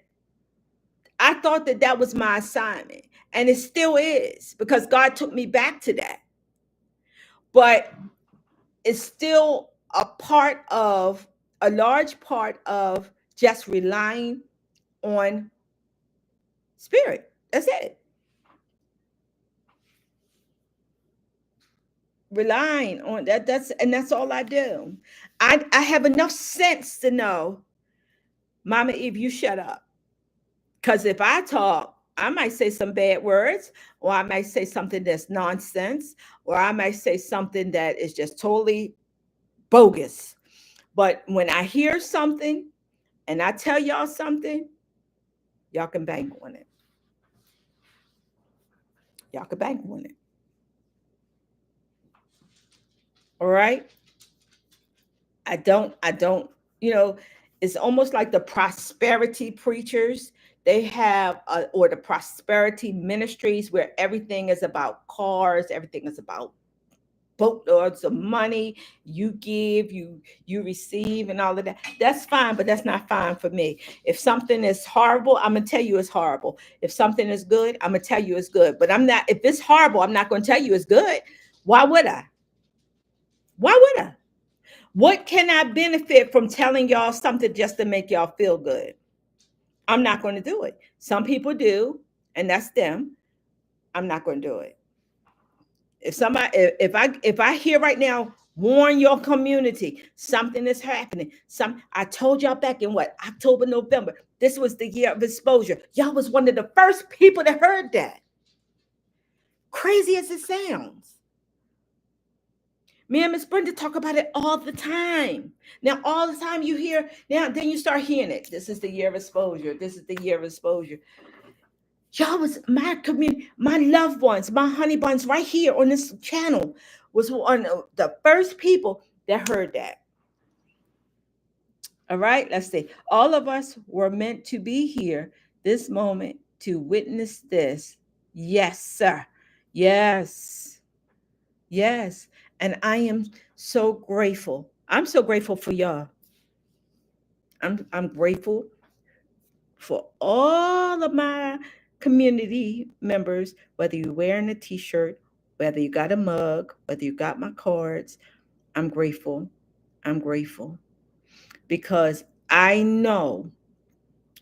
I thought that that was my assignment, and it still is because God took me back to that. But it's still a large part of just relying on spirit. That's it. Relying on that. That's all I do. I have enough sense to know, Mama Eve, you shut up. Because if I talk, I might say some bad words, or I might say something that's nonsense, or I might say something that is just totally bogus. But when I hear something and I tell y'all something, y'all can bank on it. Y'all can bank on it. All right. I don't, you know, it's almost like the prosperity preachers. They have, or the prosperity ministries where everything is about cars, everything is about boatloads of money. You give, you receive, and all of that. That's fine, but that's not fine for me. If something is horrible, I'm gonna tell you it's horrible. If something is good, I'm gonna tell you it's good. But I'm not. If it's horrible, I'm not gonna tell you it's good. Why would I? Why would I? What can I benefit from telling y'all something just to make y'all feel good? I'm not going to do it. Some people do, and that's them. I'm not going to do it. If I hear right now, warn your community, something is happening. I told y'all back in what, October, November. This was the year of exposure. Y'all was one of the first people that heard that. Crazy as it sounds. Me and Miss Brenda talk about it all the time. Now, all the time you hear, now then you start hearing it. This is the year of exposure. This is the year of exposure. Y'all was my community, my loved ones, my honey buns right here on this channel was one of the first people that heard that. All right, let's see. All of us were meant to be here this moment to witness this. Yes, sir. Yes. Yes. And I am so grateful. I'm so grateful for y'all. I'm grateful for all of my community members, whether you're wearing a t-shirt, whether you got a mug, whether you got my cards. I'm grateful. I'm grateful because I know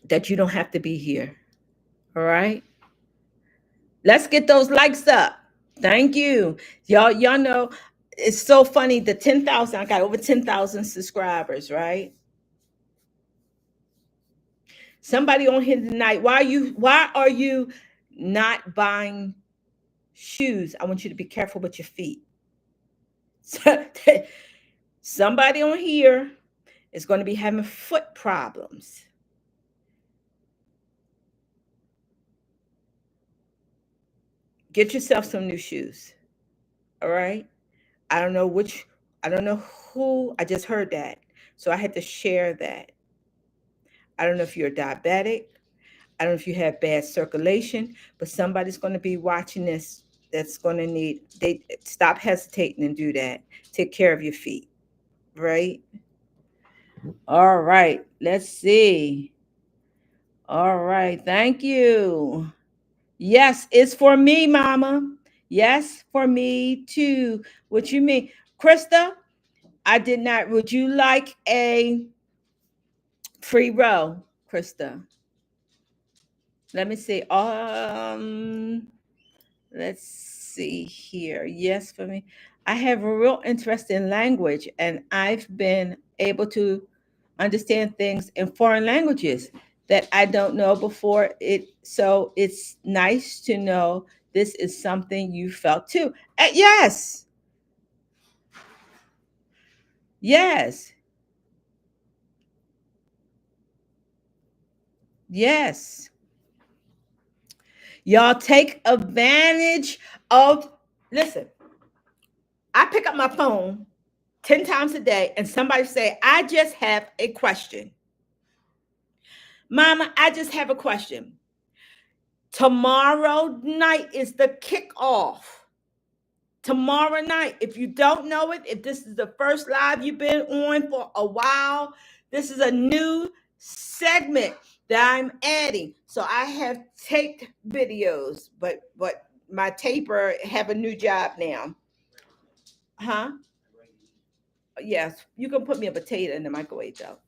that you don't have to be here. All right? Let's get those likes up. Thank you. Y'all know it's so funny. The 10,000, I got over 10,000 subscribers, right? Somebody on here tonight, why are you not buying shoes? I want you to be careful with your feet. Somebody on here is going to be having foot problems. Get yourself some new shoes. All right? I don't know which, I don't know who, I just heard that. So I had to share that. I don't know if you're diabetic. I don't know if you have bad circulation, but somebody's going to be watching this that's going to need, they stop hesitating and do that. Take care of your feet, right? All right, let's see. All right, thank you. Yes, it's for me, mama. Yes, for me too. What you mean? Krista, I did not. Would you like a free row, Krista? Let me see. Let's see here. Yes, for me. I have a real interest in language, and I've been able to understand things in foreign languages that I don't know before it. So it's nice to know this is something you felt too. Yes, yes, yes. Y'all take advantage of, listen, I pick up my phone 10 times a day and somebody say, I just have a question. Mama, I just have a question. Tomorrow night is the kickoff. Tomorrow night, if you don't know it, if this is the first live you've been on for a while, this is a new segment that I'm adding. So I have taped videos, but my taper have a new job now. Huh? Yes, you can put me a potato in the microwave though.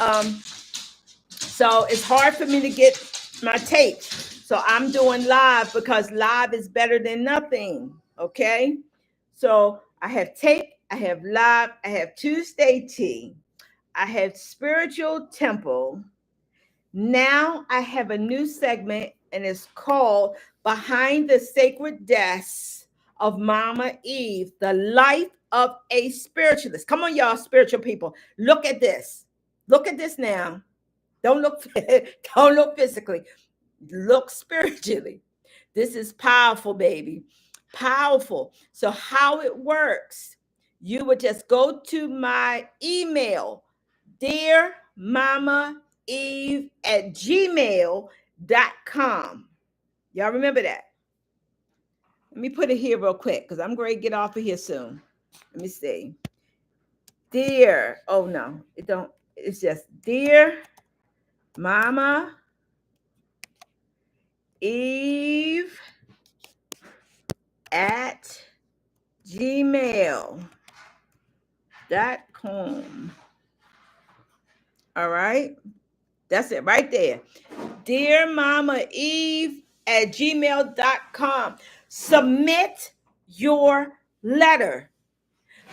Um, so it's hard for me to get my tape. So I'm doing live because live is better than nothing. Okay. So I have tape, I have live, I have Tuesday tea, I have spiritual temple. Now I have a new segment and it's called Behind the Sacred Desk of Mama Eve, the life of a spiritualist. Come on, y'all, spiritual people. Look at this. Look at this now. Don't look don't look physically. Look spiritually. This is powerful, baby. Powerful. So how it works, you would just go to my email, dear mama eve at gmail.com. Y'all remember that? Let me put it here real quick because I'm going to get off of here soon. Let me see. Dear, oh no, it don't, it's just dear mama eve at gmail.com. All right. That's it right there. Dear Mama Eve at gmail.com. Submit your letter.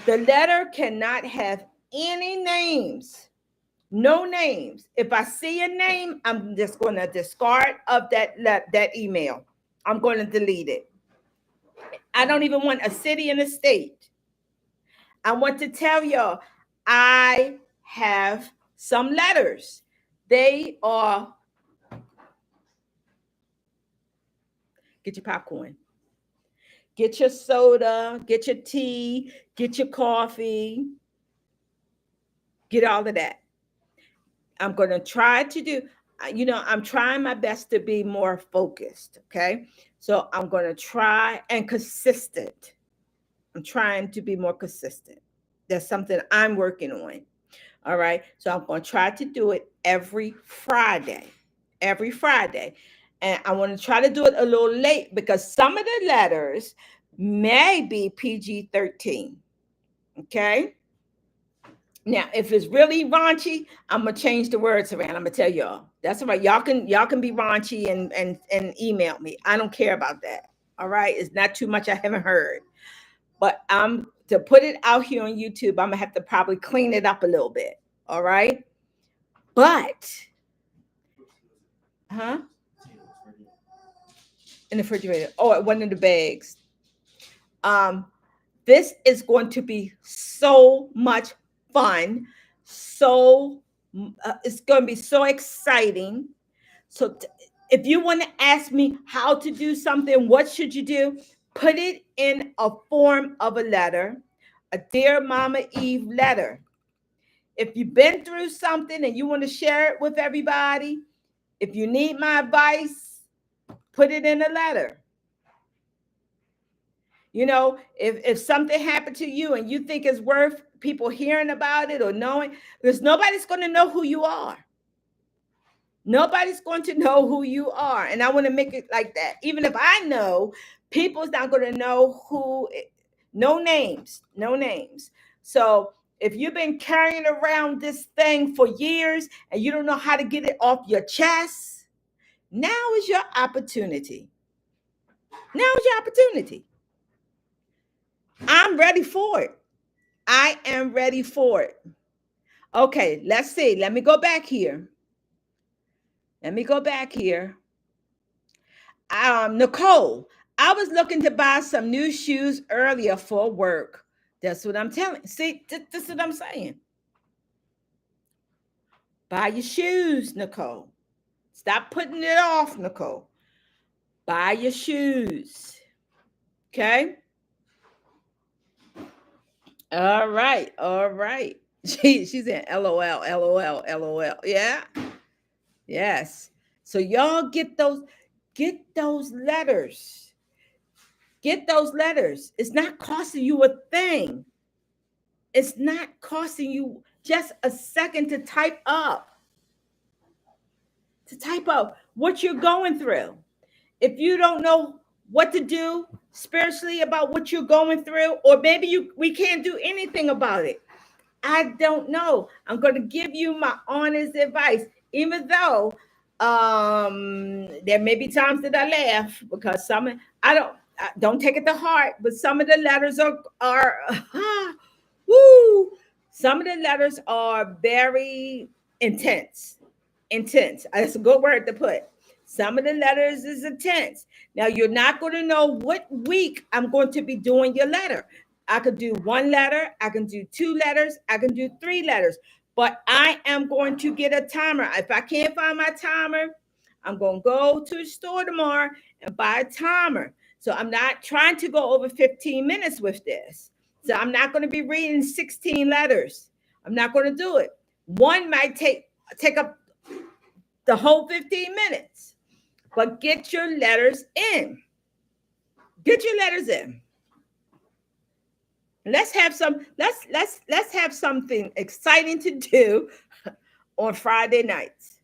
The letter cannot have any names. No names. If I see a name, I'm just going to discard of that email. I'm going to delete it. I don't even want a city and a state. I want to tell y'all, I have some letters. They are, get your popcorn, get your soda, get your tea, get your coffee, get all of that. I'm going to try to do, I'm trying my best to be more focused. Okay. So I'm going to try and consistent. I'm trying to be more consistent. That's something I'm working on. All right. So I'm going to try to do it every Friday. Every Friday. And I want to try to do it a little late because some of the letters may be PG-13. Okay. Now, if it's really raunchy, I'm gonna change the words around. I'm gonna tell y'all. That's all right. Y'all can be raunchy and email me. I don't care about that. All right. It's not too much I haven't heard. But I'm to put it out here on YouTube, I'm gonna have to probably clean it up a little bit. All right. But huh? In the refrigerator. Oh, one of the bags. Um, this is going to be so much fun. So it's going to be so exciting. So if you want to ask me how to do something, what should you do? Put it in a form of a letter, a Dear Mama Eve letter. If you've been through something and you want to share it with everybody, if you need my advice, put it in a letter. If something happened to you and you think it's worth people hearing about it or knowing, because nobody's going to know who you are. Nobody's going to know who you are. And I want to make it like that. Even if I know, people's not going to know no names, no names. So if you've been carrying around this thing for years and you don't know how to get it off your chest, Now is your opportunity. Now is your opportunity. I'm ready for it. I am ready for it. Okay, let's see. Let me go back here. Nicole, I was looking to buy some new shoes earlier for work. That's what I'm telling. See, this is what I'm saying. Buy your shoes, Nicole. Stop putting it off, Nicole. Buy your shoes. Okay? All right. All right. She's in LOL, LOL, LOL. Yeah. Yes. So y'all get those letters. Get those letters. It's not costing you a thing. It's not costing you just a second to type up what you're going through. If you don't know what to do spiritually about what you're going through, or maybe we can't do anything about it. I don't know. I'm going to give you my honest advice, even though there may be times that I laugh because I don't take it to heart, but some of the letters are woo, some of the letters are very intense. Intense. That's a good word to put. Some of the letters is intense. Now you're not going to know what week I'm going to be doing your letter. I could do one letter, I can do two letters, I can do three letters, but I am going to get a timer. If I can't find my timer, I'm going to go to the store tomorrow and buy a timer. So I'm not trying to go over 15 minutes with this. So I'm not going to be reading 16 letters. I'm not going to do it. One might take up the whole 15 minutes. But get your letters in. Get your letters in. Let's have something exciting to do on Friday nights.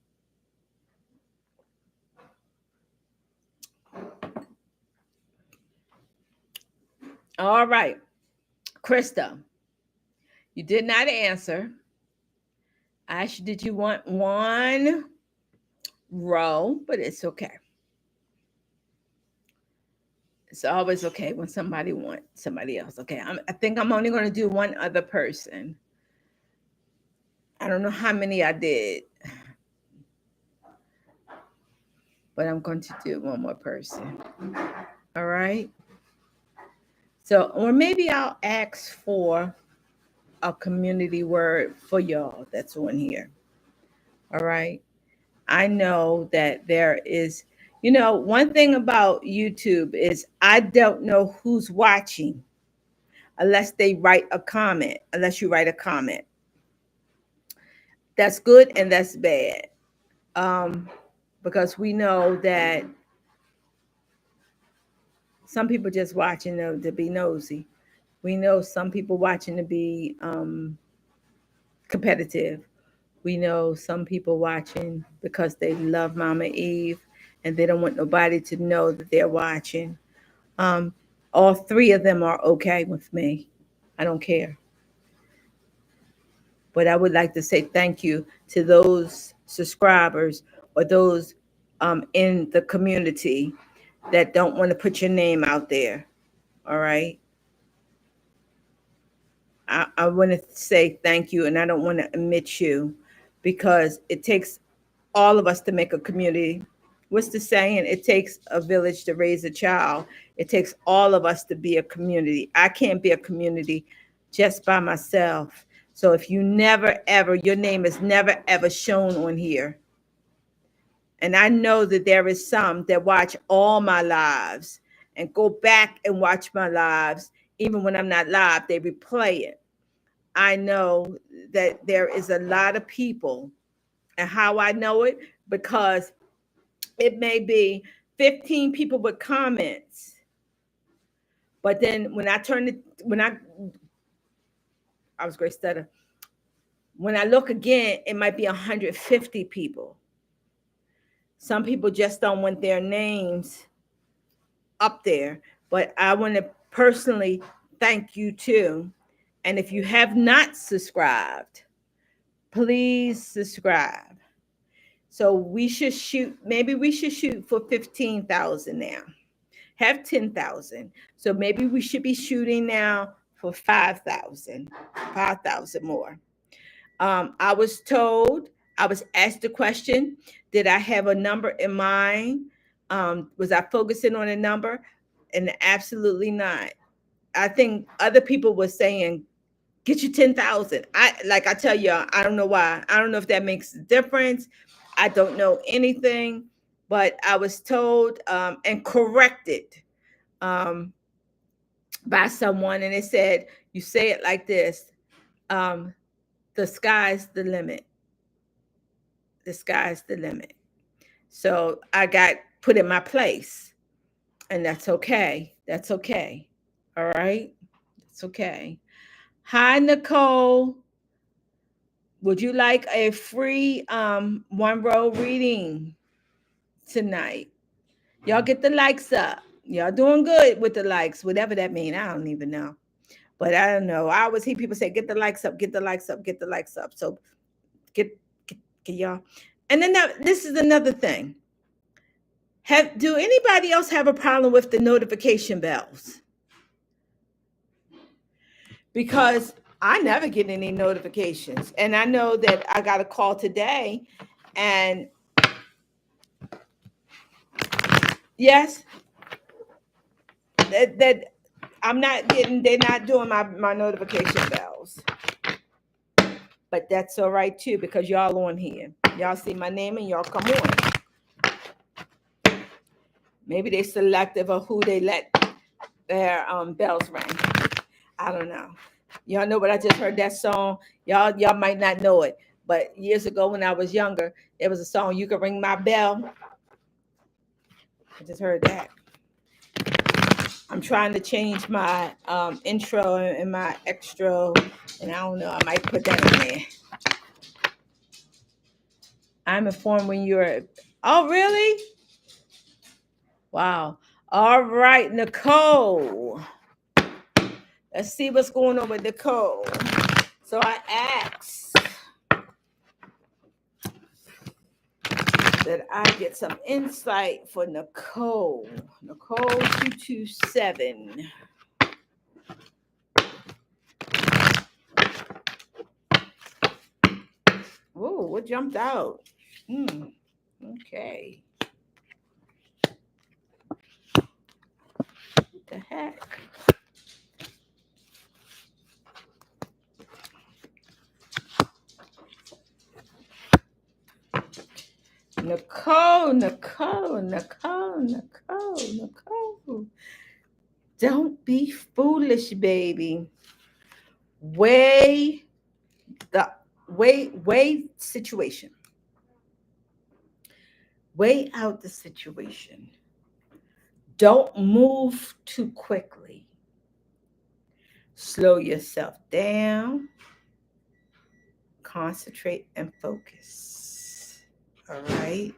All right. Krista, you did not answer. I asked you, did you want one row? But it's okay. It's always okay when somebody wants somebody else. Okay. I think I'm only going to do one other person. I don't know how many I did, but I'm going to do one more person. All right. So, or maybe I'll ask for a community word for y'all that's on here. All right. I know that there is, one thing about YouTube is I don't know who's watching unless you write a comment. That's good and that's bad. Because we know that some people just watching to be nosy. We know some people watching to be competitive. We know some people watching because they love Mama Eve and they don't want nobody to know that they're watching. All three of them are okay with me. I don't care. But I would like to say thank you to those subscribers or those in the community that don't want to put your name out there. All right. I want to say thank you, and I don't want to omit you because it takes all of us to make a community. What's the saying? It takes a village to raise a child. It takes all of us to be a community. I can't be a community just by myself. So if you never, ever, your name is never, ever shown on here. And I know that there is some that watch all my lives and go back and watch my lives. Even when I'm not live, they replay it. I know that there is a lot of people. And how I know it? Because it may be 15 people with comments. But then when I was great stutter. When I look again, it might be 150 people. Some people just don't want their names up there. But I want to personally thank you too. And if you have not subscribed, please subscribe. So we should shoot, maybe we should shoot for 15,000 now. Have 10,000. So maybe we should be shooting now for 5,000, 5,000 more. I was told, I was asked the question, did I have a number in mind? Was I focusing on a number? And absolutely not. I think other people were saying, get you 10,000. I tell you, I don't know why. I don't know if that makes a difference. I don't know anything, but I was told and corrected um, by someone, and it said, you say it like this, um, the sky's the limit. The sky's the limit. So I got put in my place, and that's okay. That's okay. All right. It's okay. Hi, Nicole. Would you like a free one row reading tonight? Y'all get the likes up. Y'all doing good with the likes, whatever that means. I don't even know. But I don't know. I always hear people say, get the likes up, get the likes up, get the likes up. So get y'all. And then this is another thing. Do anybody else have a problem with the notification bells? Because I never get any notifications. And I know that I got a call today, and yes, that I'm not getting, they're not doing my notification bells. But that's all right too, because y'all on here. Y'all see my name and y'all come on. Maybe they selective of who they let their bells ring. I don't know. Y'all know what I just heard that song? Y'all might not know it, but years ago when I was younger, there was a song, You Can Ring My Bell. I just heard that. I'm trying to change my intro and my extra, and I don't know, I might put that in there. I'm informed when you're, oh, really? Wow. All right, Nicole. Let's see what's going on with Nicole. So I asked that I get some insight for Nicole. Nicole 227. Oh, what jumped out? Okay. What the heck? Nicole. Don't be foolish, baby. Weigh situation. Weigh out the situation. Don't move too quickly. Slow yourself down. Concentrate and focus. All right?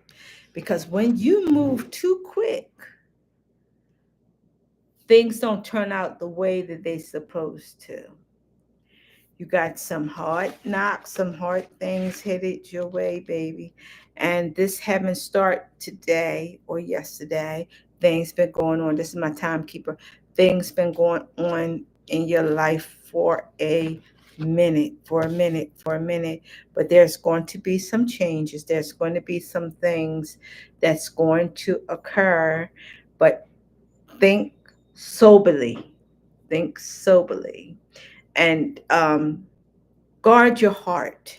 Because when you move too quick, things don't turn out the way that they're supposed to. You got some hard knocks, some hard things headed your way, baby. And this haven't started today or yesterday. Things been going on. This is my timekeeper. Things been going on in your life for a minute. But there's going to be some changes. There's going to be some things that's going to occur. But think soberly. Think soberly. And guard your heart.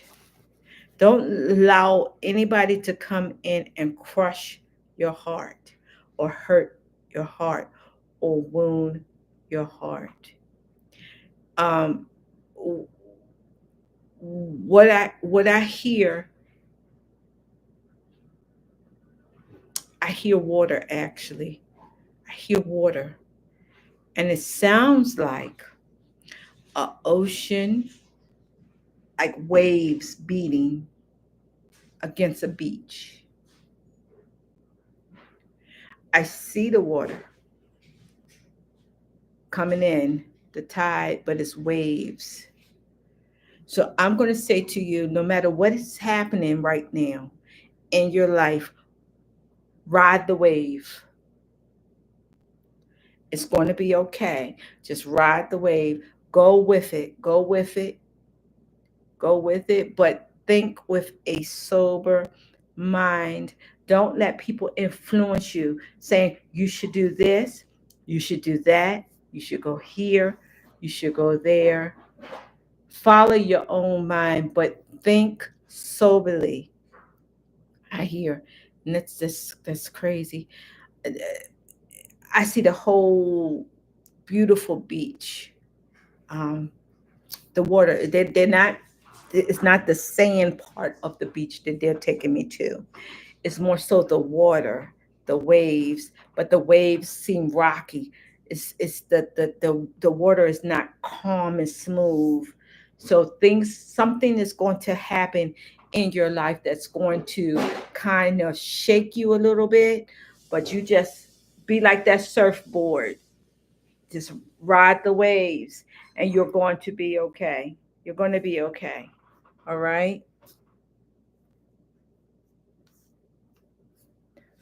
Don't allow anybody to come in and crush your heart or hurt your heart or wound your heart. What I hear, I hear water actually. I hear water, and it sounds like an ocean, like waves beating against a beach. I see the water coming in, the tide, but it's waves. So I'm going to say to you, no matter what is happening right now in your life, ride the wave. It's going to be okay. Just ride the wave. Go with it. Go with it. Go with it. But think with a sober mind. Don't let people influence you saying you should do this, you should do that, you should go here, you should go there. Follow your own mind, but think soberly. I hear, and that's crazy. I see the whole beautiful beach. Um, the water, they're not. It's not the sand part of the beach that they're taking me to. It's more so the water, the waves, but the waves seem rocky. It's the water is not calm and smooth. So something is going to happen in your life that's going to kind of shake you a little bit, but you just be like that surfboard. Just ride the waves and you're going to be okay. You're going to be okay. All right?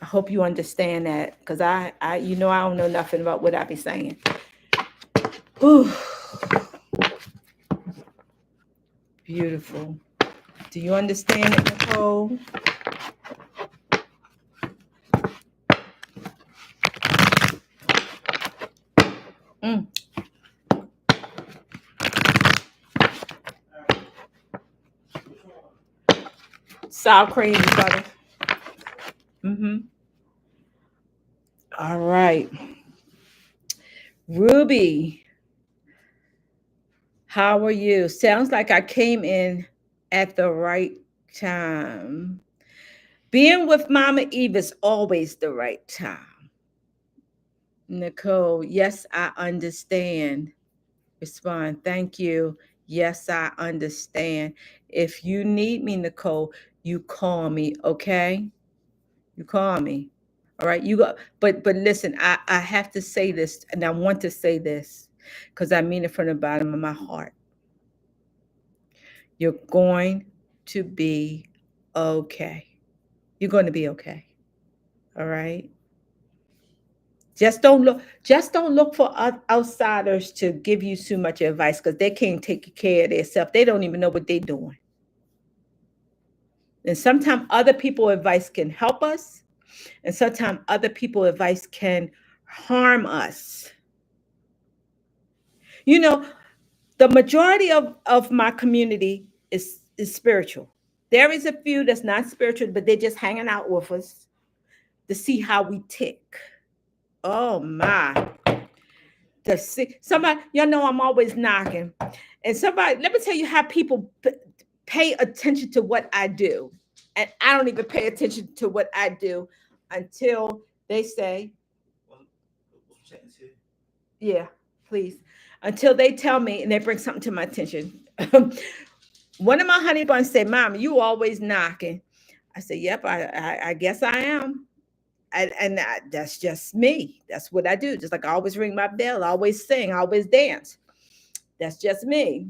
I hope you understand that because I don't know nothing about what I be saying. Ooh, beautiful. Do you understand it, Nicole? Mm. Sour cream butter. Mm-hmm. All right. Ruby, how are you? Sounds like I came in at the right time. Being with Mama Eve is always the right time. Nicole, yes, I understand. Respond, thank you. Yes, I understand. If you need me, Nicole, you call me, okay? You call me. All right. You go, but listen, I have to say this, and I want to say this because I mean it from the bottom of my heart. You're going to be okay. You're going to be okay. All right. Just don't look for outsiders to give you too much advice because they can't take care of themselves. They don't even know what they're doing. And sometimes other people advice can help us, and sometimes other people advice can harm us. You know, the majority of my community is spiritual. There is a few that's not spiritual, but they're just hanging out with us to see how we tick. Oh my. To see somebody, y'all know I'm always knocking. And somebody, let me tell you how people pay attention to what I do. And I don't even pay attention to what I do until they say, yeah, please. Until they tell me and they bring something to my attention. One of my honey buns said, Mom, you always knocking. I said, Yep, I guess I am. That's just me. That's what I do. Just like I always ring my bell, I always sing, I always dance. That's just me.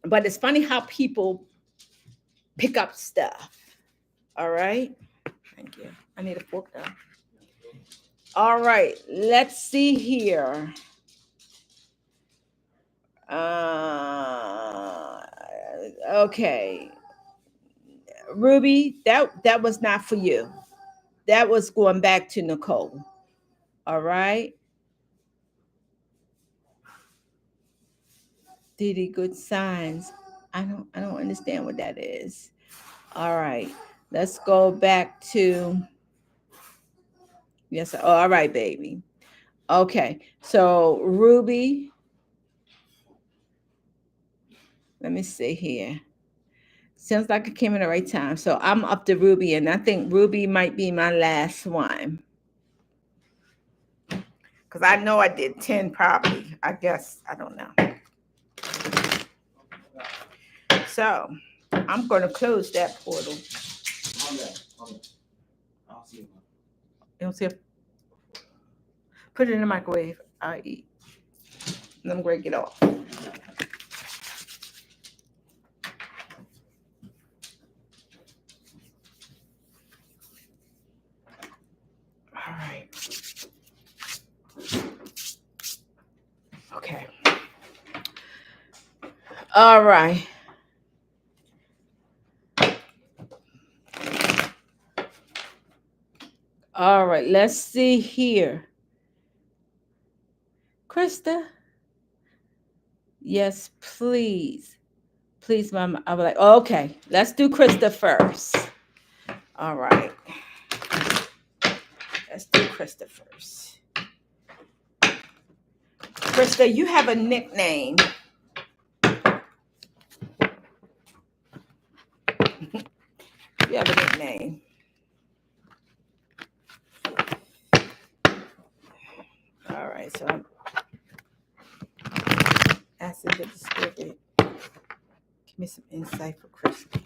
But it's funny how people pick up stuff. All right. Thank you. I need a fork now. All right. Let's see here. Uh, okay. Ruby, that was not for you. That was going back to Nicole. All right. Diddy, good signs. I don't understand what that is. All right. Let's go back to yes. Oh, all right, baby. Okay. So Ruby, let me see here. Sounds like it came in the right time. So I'm up to Ruby, and I think Ruby might be my last one. Because I know I did 10 probably. I guess. I don't know. So I'm going to close that portal. You don't see it? Put it in the microwave. I'll eat. And I'm going to get off. All right. All right. Let's see here. Krista. Yes, please. Please, Mama. I was like, okay, let's do Krista first. All right. Let's do Krista first. Krista, you have a nickname. You have a nickname. All right. So I'm asking the spirit. Give me some insight for Krista.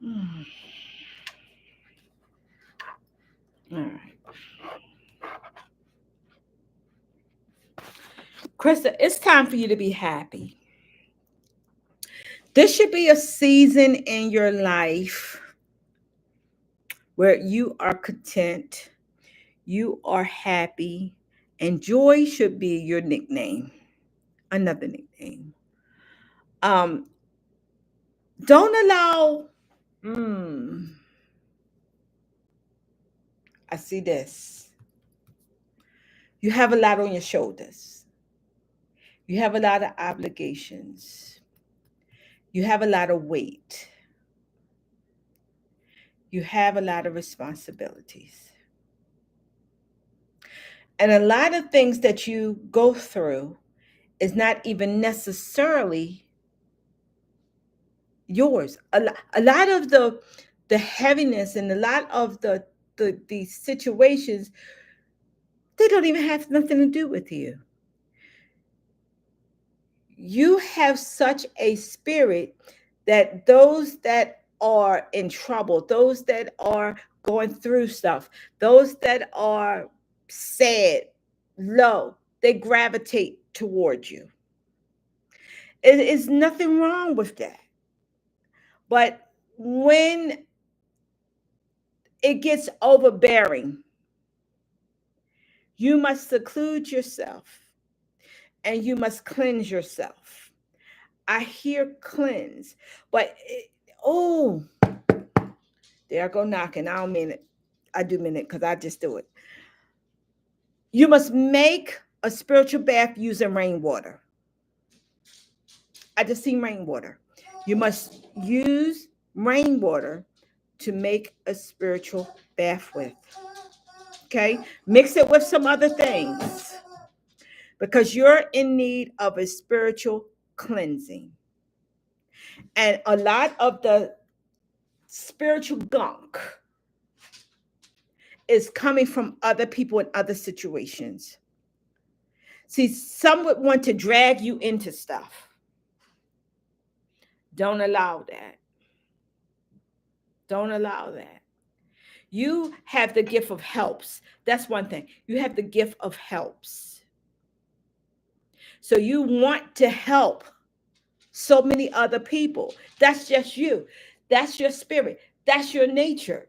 Hmm. All right. Krista, it's time for you to be happy. This should be a season in your life where you are content, you are happy, and joy should be your nickname. Another nickname. Um, don't allow. Mm, I see this. You have a lot on your shoulders. You have a lot of obligations. You have a lot of weight. You have a lot of responsibilities. And a lot of things that you go through is not even necessarily yours. A lot of the heaviness and a lot of the situations, they don't even have nothing to do with you. You have such a spirit that those that are in trouble, those that are going through stuff, those that are sad, low, they gravitate towards you. It is nothing wrong with that. But when it gets overbearing, you must seclude yourself and you must cleanse yourself. I hear cleanse, but oh, there I go knocking. I don't mean it. I do mean it because I just do it. You must make a spiritual bath using rainwater. I just see rainwater. You must use rainwater to make a spiritual bath with. Okay? Mix it with some other things because you're in need of a spiritual cleansing. And a lot of the spiritual gunk is coming from other people in other situations. See, some would want to drag you into stuff. Don't allow that. Don't allow that. You have the gift of helps. That's one thing. You have the gift of helps. So you want to help so many other people. That's just you. That's your spirit. That's your nature.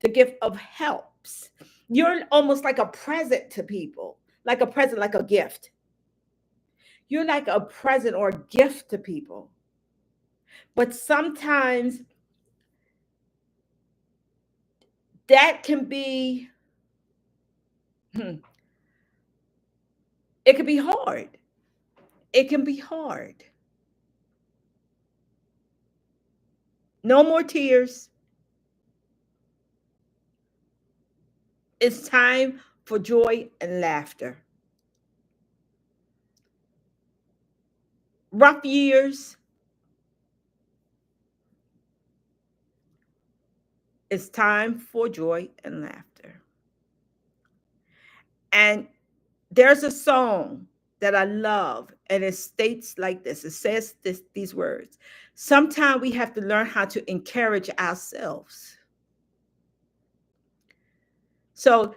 The gift of helps. You're almost like a present to people, like a present, like a gift. You're like a present or a gift to people. But sometimes that can be, hmm, it can be hard. It can be hard. No more tears. It's time for joy and laughter. Rough years, it's time for joy and laughter. And there's a song that I love, and it states like this. It says these words. Sometimes we have to learn how to encourage ourselves. So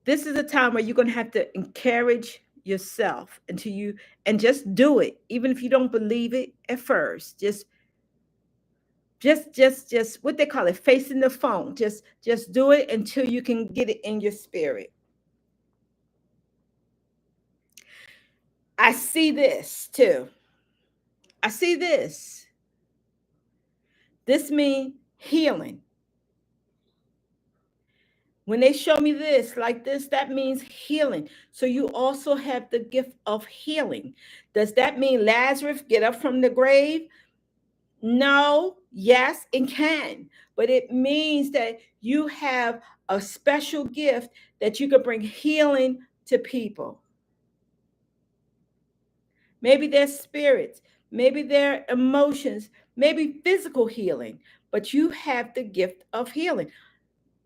this is a time where you're going to have to encourage yourself until you, and just do it, even if you don't believe it at first. Just what they call it, facing the phone. Just do it until you can get it in your spirit. I see this too. I see this. This means healing. When they show me this like this, that means healing. So you also have the gift of healing. Does that mean Lazarus get up from the grave? No, yes, it can. But it means that you have a special gift that you can bring healing to people. Maybe their spirits, maybe their emotions, maybe physical healing, but you have the gift of healing.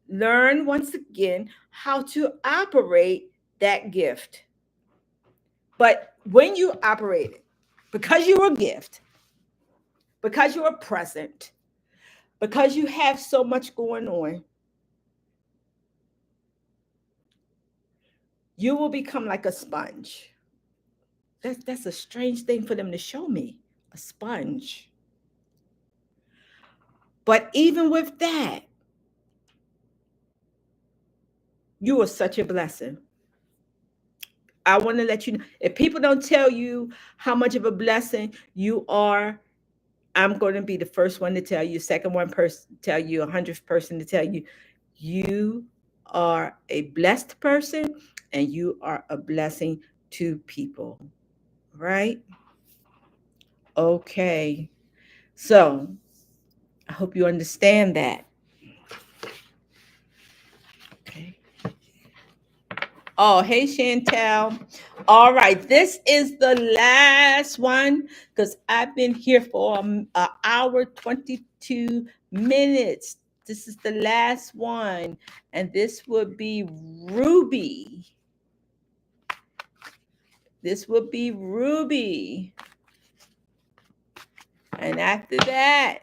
Learn once again how to operate that gift. But when you operate it, because you're a gift, because you're a present, because you have so much going on, you will become like a sponge. That's a strange thing for them to show me, a sponge. But even with that, you are such a blessing. I want to let you know, if people don't tell you how much of a blessing you are, I'm going to be the first one to tell you, second one person tell you, 100th person to tell you, you are a blessed person and you are a blessing to people, right? Okay. So I hope you understand that. Okay. Oh, hey, Chantel. All right. This is the last one because I've been here for an hour, 22 minutes. This is the last one. And this would be Ruby. This would be Ruby. And after that,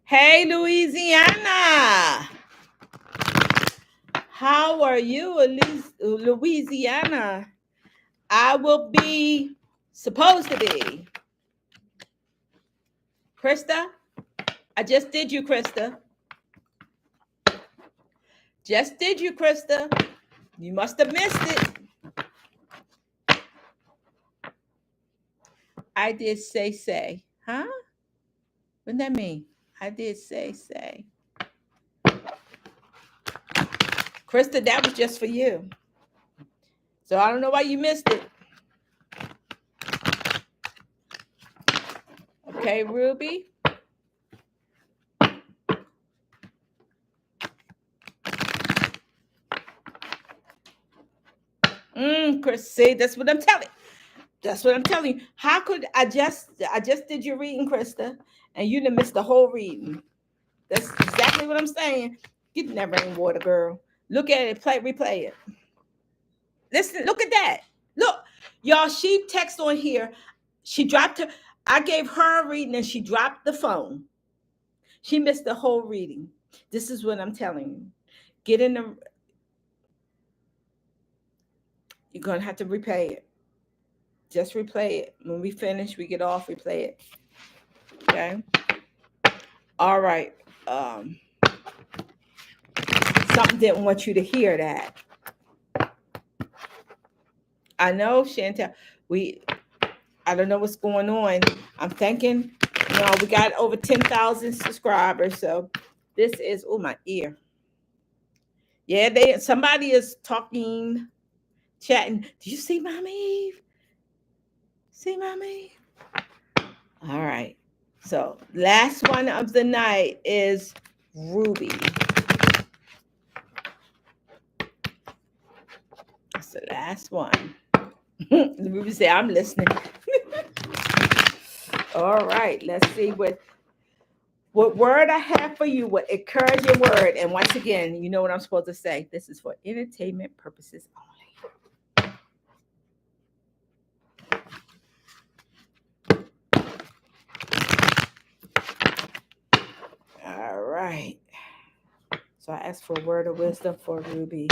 hey, Louisiana. How are you, Louisiana? I will be supposed to be. Krista, I just did you, Krista. Just did you, Krista. You must have missed it. I did say. Huh? What does that mean? I did say. Krista, that was just for you. So I don't know why you missed it. Okay, Ruby. Chris, see, that's what I'm telling. That's what I'm telling you. How could I just did your reading, Krista, and you done missed the whole reading. That's exactly what I'm saying. Get in that rainwater, girl. Look at it, replay it. Listen, look at that. Look, y'all, she text on here. She dropped her. I gave her a reading and she dropped the phone. She missed the whole reading. This is what I'm telling you. Get in the. You're going to have to replay it. Just replay it. When we finish, we get off, replay it. Okay? All right. Something didn't want you to hear that. I know, Chantel. I don't know what's going on. I'm thinking, we got over 10,000 subscribers. So this is, my ear. Yeah, somebody is talking, chatting. Do you see Mama Eve? See Mama Eve? All right. So last one of the night is Ruby. That's the last one. Ruby say, I'm listening. All right. Let's see what word I have for you, what encouraging word. And once again, you know what I'm supposed to say. This is for entertainment purposes only. All right. So I asked for a word of wisdom for Ruby.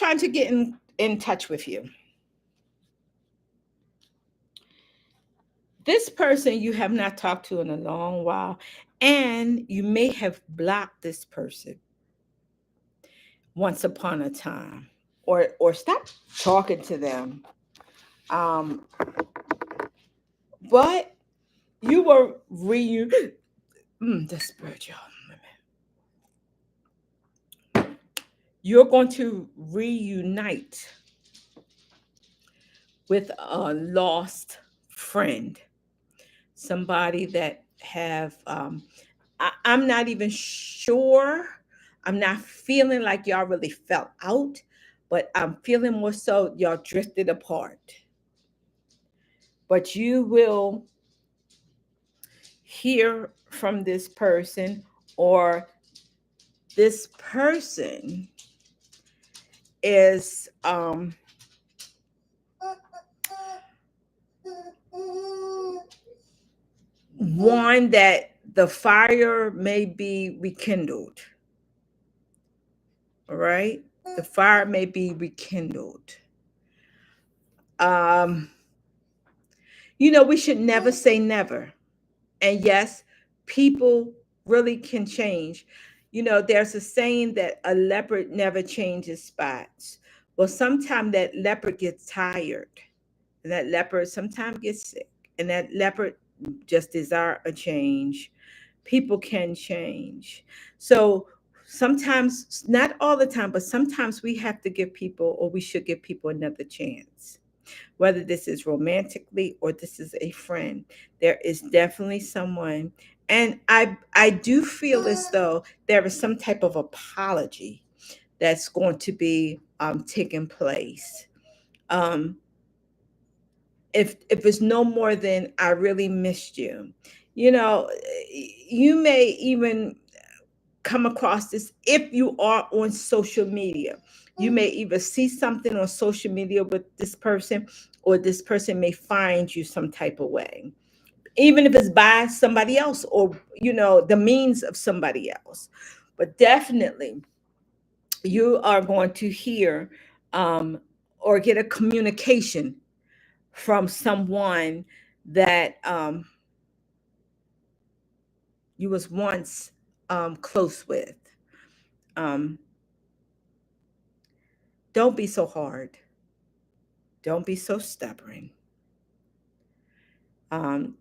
trying to get in touch with you. This person you have not talked to in a long while, and you may have blocked this person once upon a time, or stop talking to them. Um, but you were the spiritual. You're going to reunite with a lost friend, somebody that have I'm not even sure. I'm not feeling like y'all really fell out, but I'm feeling more so y'all drifted apart. But you will hear from this person, or this person is one that the fire may be rekindled. All right, the fire may be rekindled. um we should never say never. And yes, people really can change. There's a saying that a leopard never changes spots. Well, sometimes that leopard gets tired, and that leopard sometimes gets sick, and that leopard just desire a change. People can change. So sometimes, not all the time, but sometimes we have to give people, or we should give people, another chance, whether this is romantically or this is a friend. There is definitely someone, and I do feel as though there is some type of apology that's going to be taking place. um if it's no more than "I really missed you." you know you may even come across this if you are on social media. You may either see something on social media with this person, or this person may find you some type of way, even if it's by somebody else, or the means of somebody else. But definitely you are going to hear, or get a communication from someone that you was once close with. um, don't be so hard. Don't be so stubborn.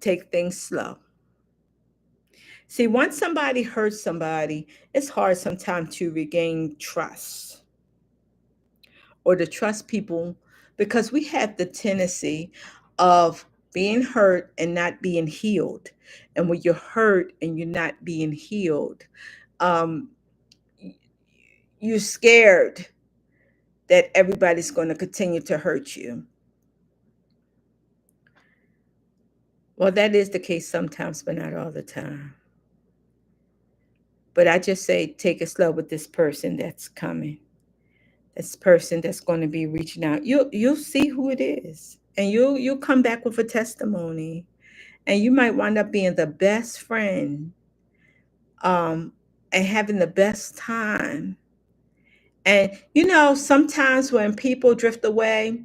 Take things slow. See, once somebody hurts somebody, it's hard sometimes to regain trust, or to trust people, because we have the tendency of being hurt and not being healed. And when you're hurt and you're not being healed, um, you're scared that everybody's going to continue to hurt you. Well, that is the case sometimes, but not all the time. But I just say, take it slow with this person that's coming. This person that's going to be reaching out. You'll see who it is, and you'll come back with a testimony, and you might wind up being the best friend, um, and having the best time. And sometimes when people drift away,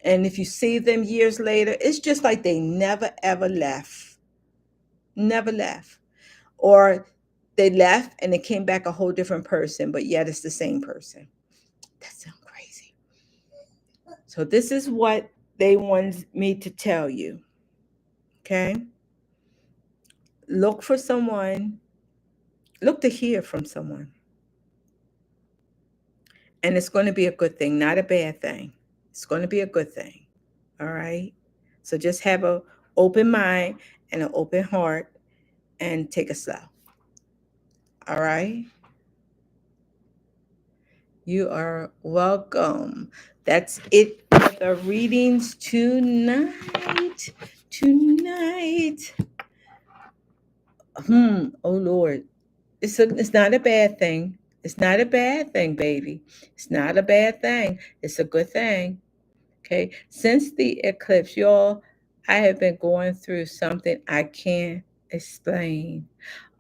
and if you see them years later, it's just like they never ever left, never left, or they left and they came back a whole different person, but yet it's the same person. That sounds crazy. So this is what they want me to tell you. Okay? Look for someone, look to hear from someone. And it's going to be a good thing, not a bad thing. It's going to be a good thing. All right? So just have a open mind and an open heart, and take it slow. All right? You are welcome. That's it for the readings tonight. Tonight. Oh Lord. It's not a bad thing. It's not a bad thing, baby. It's not a bad thing. It's a good thing. Okay. Since the eclipse, y'all, I have been going through something I can't explain.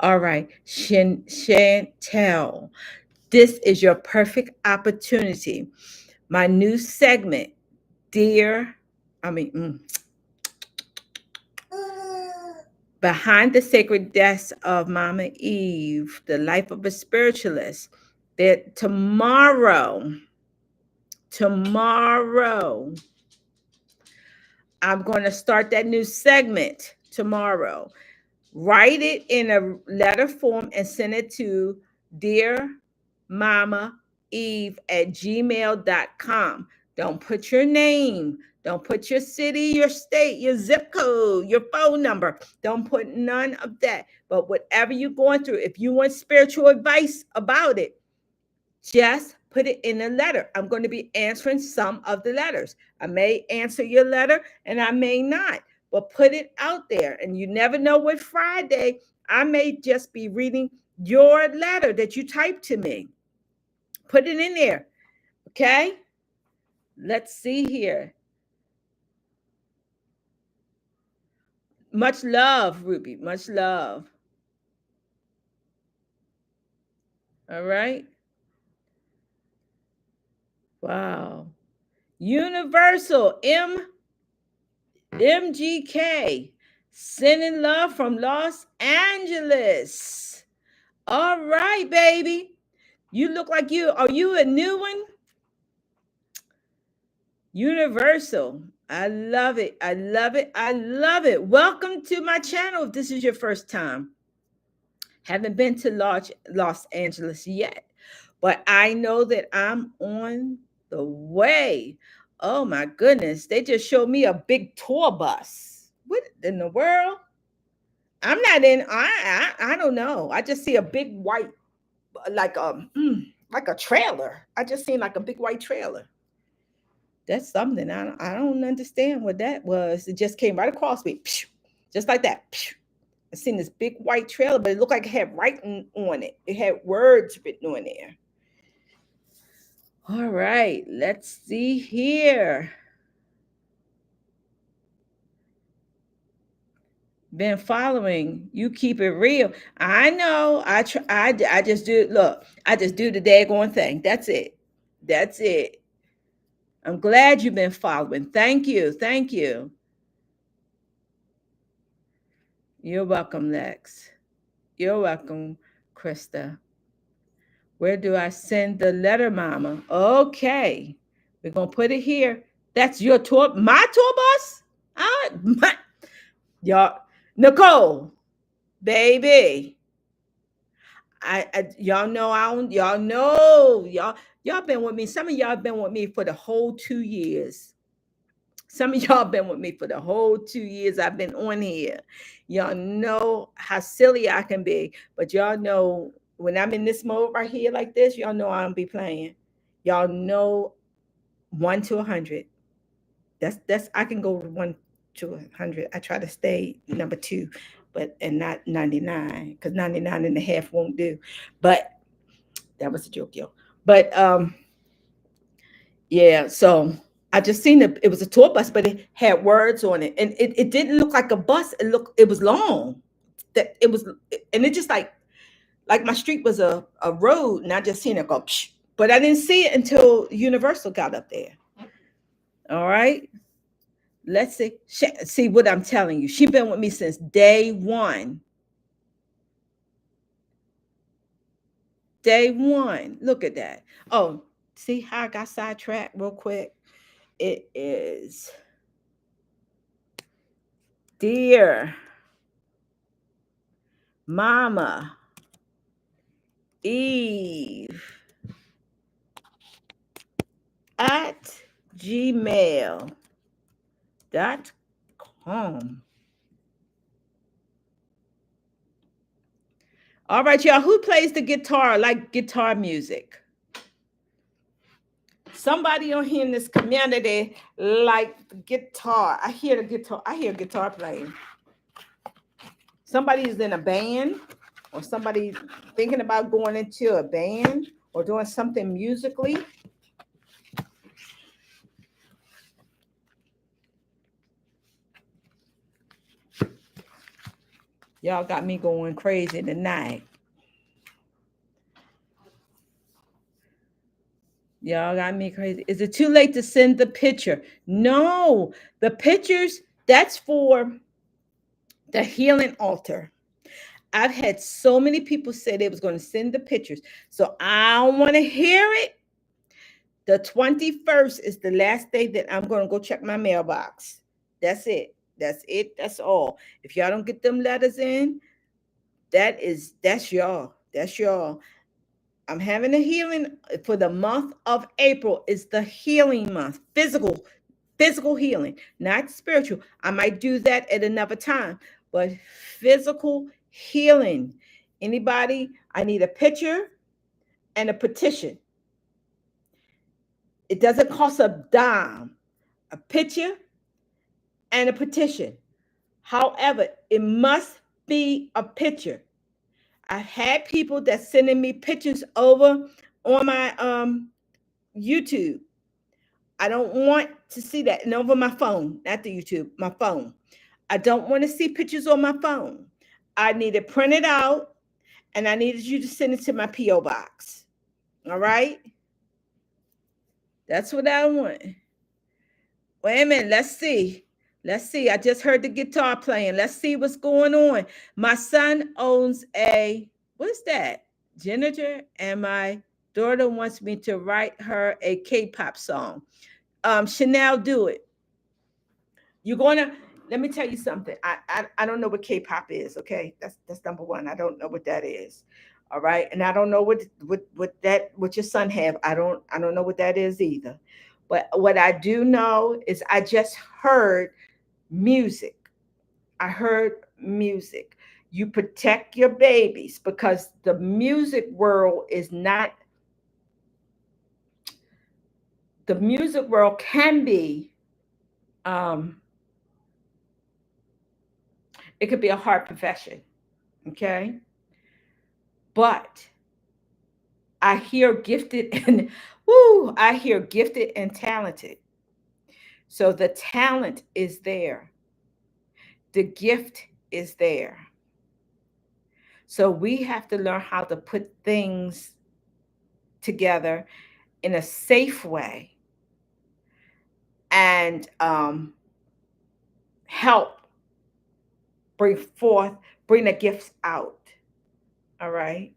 All right. Chantel, this is your perfect opportunity. my new segment, Dear, I mean, Behind the Sacred Desk of Mama Eve, The Life of a Spiritualist. That tomorrow, I'm going to start that new segment tomorrow. Write it in a letter form and send it to Dear Mama Eve at gmail.com. Don't put your name. Don't put your city, your state, your zip code, your phone number. Don't put none of that. But whatever you're going through, if you want spiritual advice about it, just put it in a letter. I'm going to be answering some of the letters. I may answer your letter and I may not, but put it out there. And you never know what Friday I may just be reading your letter that you typed to me. Put it in there. Okay? Let's see here. Much love, Ruby. Much love. All right. Wow. Universal MGK. Sending love from Los Angeles. All right, baby. You look like are you a new one? Universal. I love it. I love it. I love it. Welcome to my channel if this is your first time. Haven't been to Los Angeles yet, but I know that I'm on the way. Oh my goodness. They just showed me a big tour bus. What in the world? I'm not in. I don't know. I just see a big white, like a trailer. I just seen like a big white trailer. That's something I don't understand what that was. It just came right across me, just like that. I seen this big white trailer, but it looked like it had writing on it. It had words written on there. All right, let's see here. Been following you, keep it real. I know. I just do. Look, I just do the daggone thing. That's it. That's it. I'm glad you've been following. Thank you. Thank you. You're welcome, Lex. You're welcome, Krista. Where do I send the letter, Mama? Okay, we're gonna put it here. That's your tour, my tour bus. Y'all, Nicole, baby. Y'all know I don't. Y'all know y'all been with me. Some of y'all been with me for the whole 2 years. Some of y'all been with me for the whole 2 years I've been on here. Y'all know how silly I can be, but y'all know when I'm in this mode right here like this, y'all know I don't be playing. Y'all know 1 to 100. That's I can go 1 to 100. I try to stay number 2, but and not 99 because 99.5 won't do. But that was a joke, yo. But yeah, so I just seen it. It was a tour bus, but it had words on it, and it didn't look like a bus. It was long. That it was, and it just like my street was a road, and I just seen it go. Psh, but I didn't see it until Universal got up there. All right, let's see what I'm telling you. She's been with me since day one. Day one. Look at that. Oh, see how I got sidetracked real quick. It is Dear Mama Eve at gmail.com. All right, y'all. Who plays the guitar, like guitar music? Somebody on here in this community like guitar. I hear the guitar. I hear guitar playing. Somebody's in a band, or somebody thinking about going into a band or doing something musically. Y'all got me going crazy tonight. Y'all got me crazy. Is it too late to send the picture? No, the pictures, that's for the healing altar. I've had so many people say they was going to send the pictures. So I don't want to hear it. The 21st is the last day that I'm going to go check my mailbox. That's it. That's it. That's all. If y'all don't get them letters in, that's y'all. That's y'all. I'm having a healing for the month of April. Is the healing month. Physical healing, not spiritual. I might do that at another time, but physical healing. Anybody? I need a picture and a petition. It doesn't cost a dime. A picture and a petition. However, it must be a picture. I've had people that sending me pictures over on my YouTube. I don't want to see that. And over my phone, not the YouTube, my phone. I don't want to see pictures on my phone. I need it printed out and I needed you to send it to my P.O. box. All right? That's what I want. Wait a minute. Let's see. Let's see. I just heard the guitar playing. Let's see what's going on. My son owns what's that? Ginger, and my daughter wants me to write her a K-pop song. Chanel, do it. You're gonna let me tell you something. I don't know what K-pop is. Okay, that's number one. I don't know what that is. All right, and I don't know what your son have. I don't know what that is either. But what I do know is I just heard music. I heard music. You protect your babies because the music world is not. The music world can be. Um, it could be a hard profession. Okay, but I hear gifted and woo, I hear gifted and talented. So the talent is there. The gift is there. So we have to learn how to put things together in a safe way and help bring forth, bring the gifts out. All right.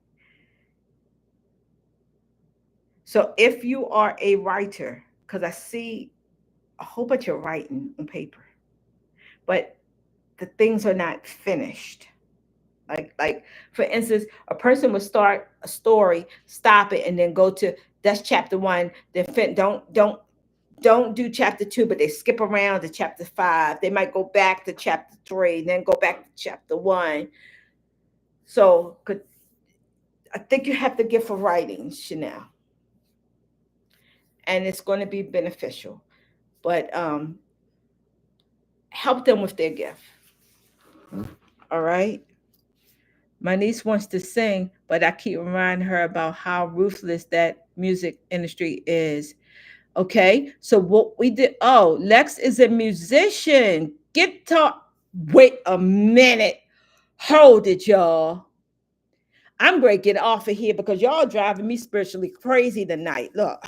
So if you are a writer, because I see a whole bunch of writing on paper, but the things are not finished. Like for instance, a person would start a story, stop it, and then go to that's chapter one. Then don't do chapter two, but they skip around to chapter five. They might go back to chapter three, then go back to chapter one. So I think you have the gift of writing, Chanel, and it's going to be beneficial. But help them with their gift. All right. My niece wants to sing, but I keep reminding her about how ruthless that music industry is. Okay, so what we did, oh, Lex is a musician. Guitar. Wait a minute. Hold it, y'all. I'm going to get off of here because y'all driving me spiritually crazy tonight. Look,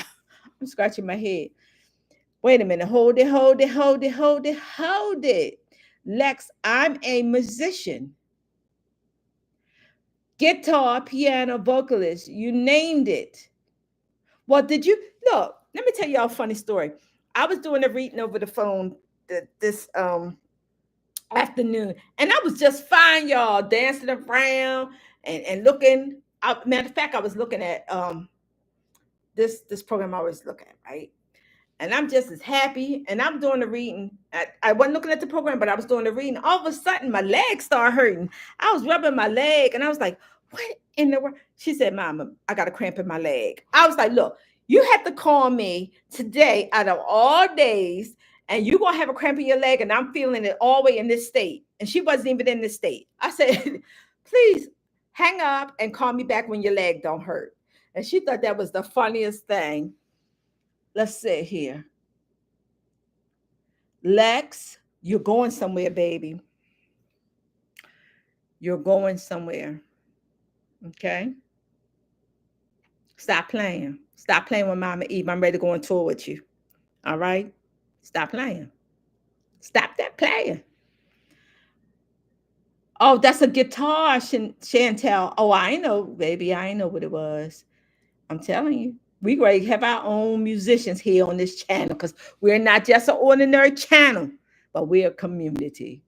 I'm scratching my head. Wait a minute. Hold it, hold it, hold it, hold it, hold it. Lex, I'm a musician. Guitar, piano, vocalist. You named it. Well, did you look? Let me tell y'all a funny story. I was doing a reading over the phone this afternoon, and I was just fine, y'all, dancing around and looking. Matter of fact, I was looking at this program I always look at, right? And I'm just as happy, and I'm doing the reading. I wasn't looking at the program, but I was doing the reading. All of a sudden, my leg started hurting. I was rubbing my leg, and I was like, "What in the world?" She said, "Mama, I got a cramp in my leg." I was like, "Look, you have to call me today out of all days, and you're gonna have a cramp in your leg, and I'm feeling it all the way in this state." And she wasn't even in this state. I said, "Please hang up and call me back when your leg don't hurt." And she thought that was the funniest thing. Let's see here. Lex, you're going somewhere, baby. You're going somewhere. Okay. Stop playing. Stop playing with Mama Eve. I'm ready to go on tour with you. All right? Stop playing. Stop that playing. Oh, that's a guitar, Chantel. Oh, I know, baby. I know what it was. I'm telling you. We great have our own musicians here on this channel because we're not just an ordinary channel, but we're a community.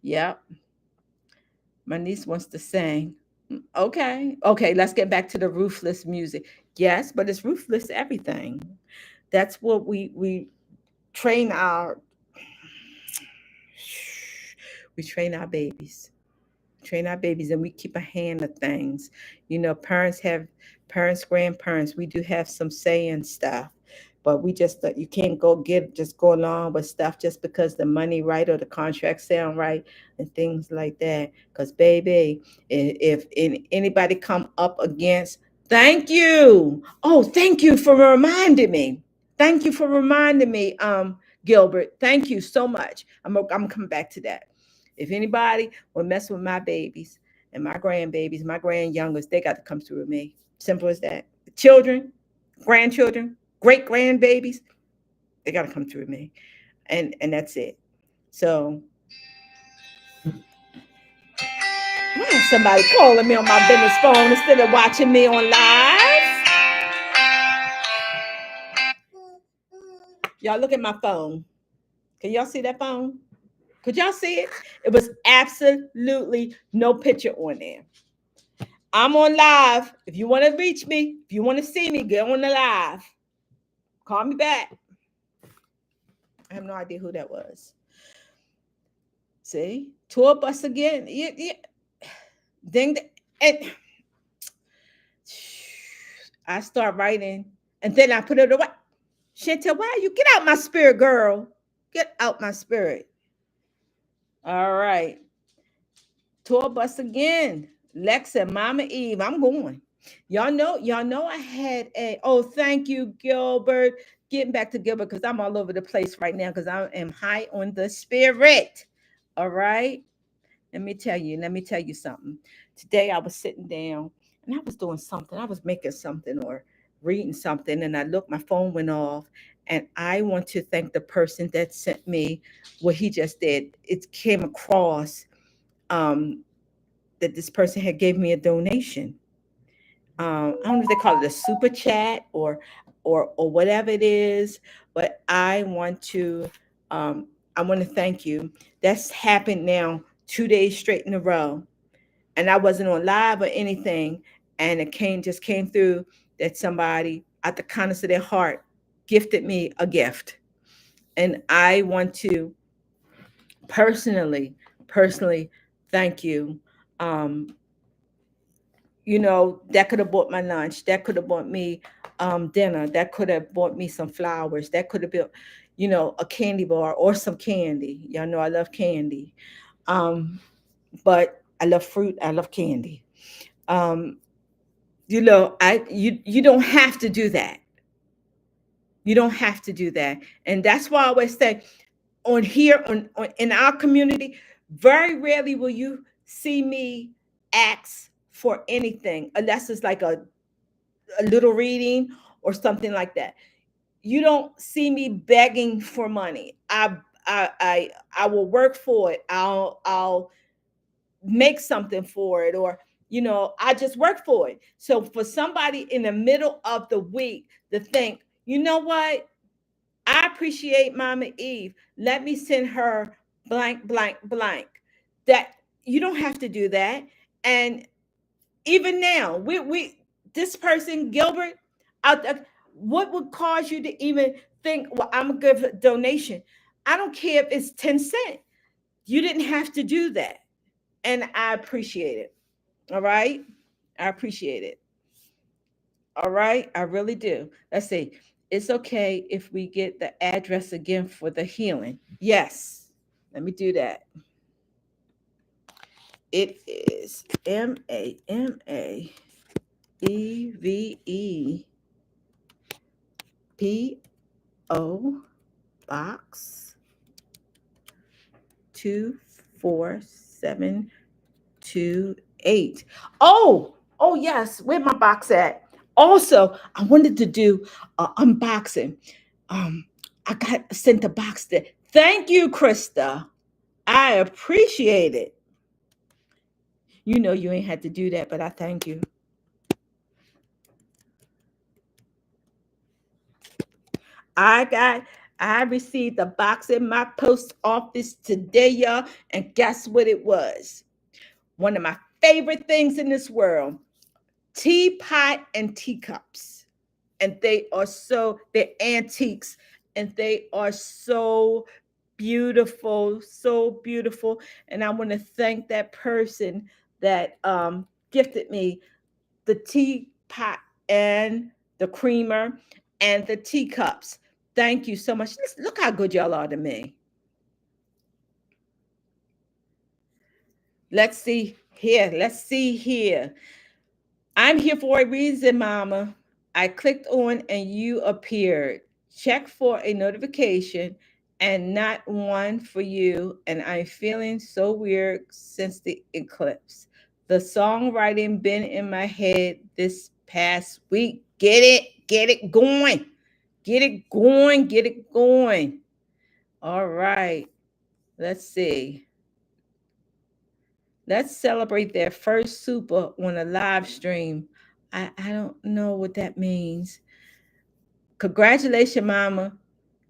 Yep. My niece wants to sing. Okay. Okay, let's get back to the ruthless music. Yes, but it's ruthless everything. That's what we train our we train our babies. Train our babies and we keep a hand of things. You know, parents have parents, grandparents, we do have some say in stuff. But we just you can't go along with stuff just because the money right or the contract sound right and things like that. Because baby, if anybody come up against, thank you. Oh, thank you for reminding me. Thank you for reminding me, Gilbert. Thank you so much. I'm coming back to that. If anybody will mess with my babies and my grandbabies, my grand youngest, they got to come through with me. Simple as that. Children, grandchildren, great grandbabies, they got to come through with me, and that's it. So why is somebody calling me on my business phone instead of watching me on live? Y'all look at my phone. Can y'all see that phone? Could y'all see it? It was absolutely no picture on there. I'm on live. If you want to reach me, if you want to see me, get on the live. Call me back. I have no idea who that was. See? Tour bus again. Yeah. Ding. And I start writing. And then I put it away. Chantel, why you get out my spirit, girl? Get out my spirit. All right. Tour bus again. Lex and Mama Eve. I'm going. Y'all know I had a thank you, Gilbert. Getting back to Gilbert because I'm all over the place right now because I am high on the spirit. All right. Let me tell you something. Today I was sitting down and I was doing something. I was making something or reading something, and I looked, my phone went off. And I want to thank the person that sent me what he just did. It came across um, that this person had gave me a donation. I don't know if they call it a super chat or whatever it is, but um, I want to thank you. That's happened now 2 days straight in a row, and I wasn't on live or anything, and it came through that somebody at the kindness of their heart gifted me a gift, and I want to personally thank you. Um, that could have bought my lunch, that could have bought me dinner, that could have bought me some flowers, that could have been a candy bar or some candy. Y'all know I love candy. um but I love fruit, I love candy. um you don't have to do that. You don't have to do that. And that's why I always say, on here on in our community, very rarely will you see me ask for anything unless it's like a little reading or something like that. You don't see me begging for money. I will work for it. I'll make something for it, or I just work for it. So for somebody in the middle of the week to think, you know what, I appreciate Mama Eve, let me send her blank blank blank, that you don't have to do that. And even now, we this person Gilbert, what would cause you to even think, well, I'm gonna give a donation? I don't care if it's 10 cents. You didn't have to do that, and I appreciate it. All right, I appreciate it. All right, I really do. Let's see. It's okay if we get the address again for the healing. Yes, let me do that. It is MAMAEVE Box 24728. Oh yes. Where my box at? Also, I wanted to do unboxing. Um, I got sent a box there. Thank you, Krista. I appreciate it. You know you ain't had to do that, but I thank you. I got I received a box in my post office today, y'all, and guess what it was? One of my favorite things in this world: teapot and teacups. And they're antiques, and they are so beautiful, so beautiful. And I want to thank that person that gifted me the teapot and the creamer and the teacups. Thank you so much. Look how good y'all are to me. Let's see here. Let's see here. I'm here for a reason, Mama. I clicked on and you appeared. Check for a notification and not one for you. And I'm feeling so weird since the eclipse. The songwriting been in my head this past week. Get it going. Get it going, get it going. All right. Let's see. Let's celebrate their first super on a live stream. I don't know what that means. Congratulations, Mama.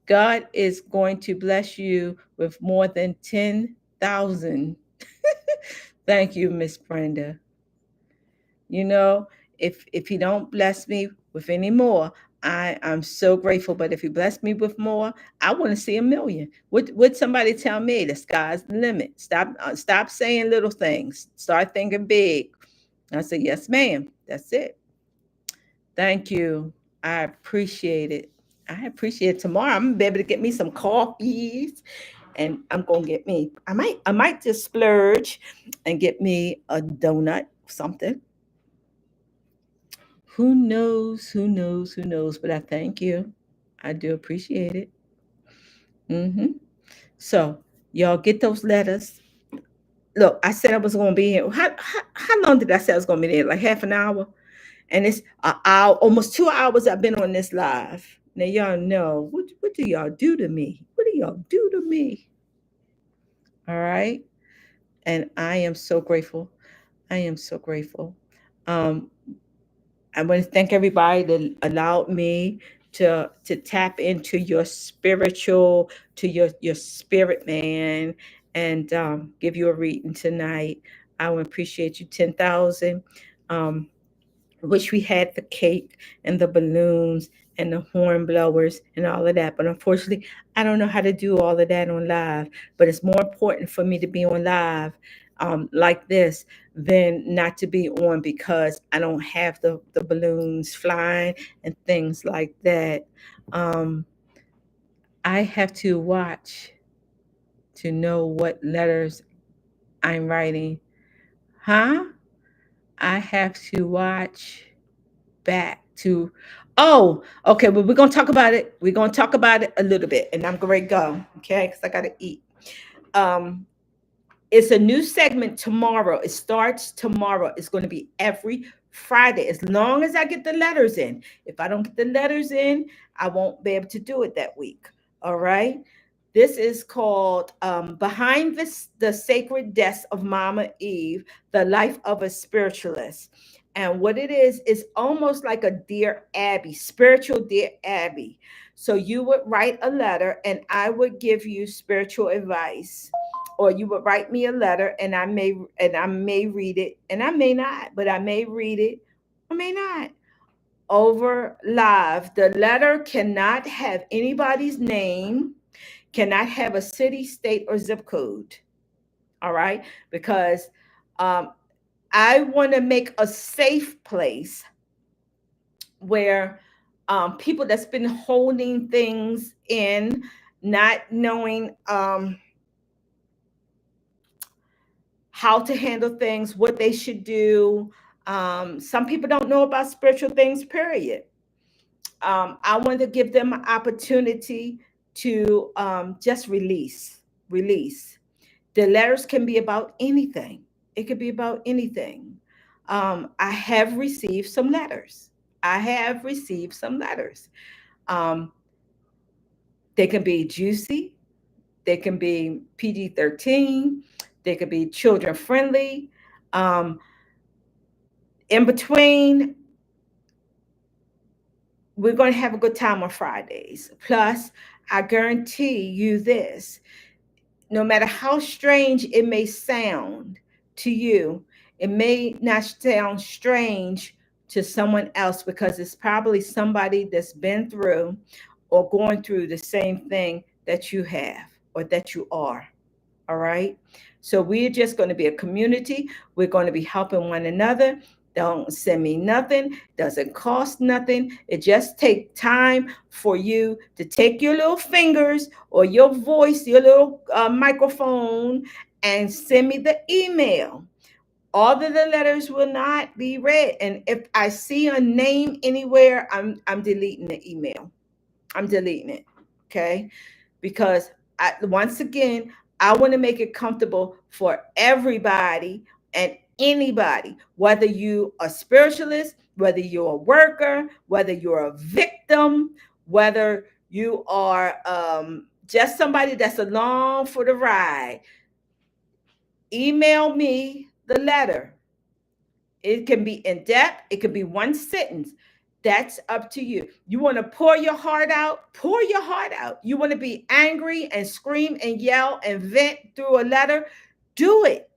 God is going to bless you with more than 10,000. Thank you, Miss Brenda. You know, if he don't bless me with any more, I'm so grateful. But if he bless me with more, I want to see a million. Would somebody tell me the sky's the limit? Stop saying little things. Start thinking big. I said, yes, ma'am. That's it. Thank you. I appreciate it. I appreciate it. Tomorrow I'm gonna be able to get me some coffees, and I'm gonna get me. I might just splurge and get me a donut, something. Who knows? Who knows? Who knows? But I thank you. I do appreciate it. Hmm. So y'all get those letters. Look, I said I was gonna be here. How long did I say I was gonna be there? Like half an hour? And it's an hour, almost 2 hours I've been on this live. Now y'all know what do y'all do to me? What do y'all do to me? All right. And I am so grateful. I am so grateful. Um, I want to thank everybody that allowed me to tap into your spiritual, to your spirit man, and give you a reading tonight. I would appreciate you 10,000. Um, wish we had the cake and the balloons and the horn blowers and all of that. But unfortunately, I don't know how to do all of that on live. But it's more important for me to be on live like this than not to be on because I don't have the balloons flying and things like that. Um, I have to watch to know what letters I'm writing. Huh? I have to watch back to okay, well, we're gonna talk about it. We're gonna talk about it a little bit, and I'm gonna go, okay, because I gotta eat. um it's a new segment tomorrow. It starts tomorrow. It's going to be every Friday as long as I get the letters in. If I don't get the letters in, I won't be able to do it that week. All right. This is called Behind the Sacred Desk of Mama Eve, The Life of a Spiritualist. And what it is almost like a Dear Abby, spiritual Dear Abby. So you would write a letter and I would give you spiritual advice, or you would write me a letter and I may read it and I may not, but I may read it, I may not, over live. The letter cannot have anybody's name, cannot have a city, state, or zip code. All right, because um, I want to make a safe place where people that's been holding things in, not knowing how to handle things, what they should do. Some people don't know about spiritual things, period. I want to give them an opportunity to just release. The letters can be about anything. It could be about anything. I have received some letters. I have received some letters. Um, they can be juicy, they can be PG-13, they could be children friendly. Um, in between, we're going to have a good time on Fridays. Plus, I guarantee you this, no matter how strange it may sound to you, it may not sound strange to someone else because it's probably somebody that's been through or going through the same thing that you have or that you are. All right. So we're just going to be a community. We're going to be helping one another. Don't send me nothing. Doesn't cost nothing. It just takes time for you to take your little fingers or your voice, your little microphone, and send me the email. All of the letters will not be read, and if I see a name anywhere, I'm deleting the email. I'm deleting it. Okay, because once again, I want to make it comfortable for everybody and anybody, whether you are a spiritualist, whether you're a worker, whether you're a victim, whether you are just somebody that's along for the ride. Email me the letter. It can be in depth, it could be one sentence. That's up to you. You want to pour your heart out? Pour your heart out. You want to be angry and scream and yell and vent through a letter? Do it.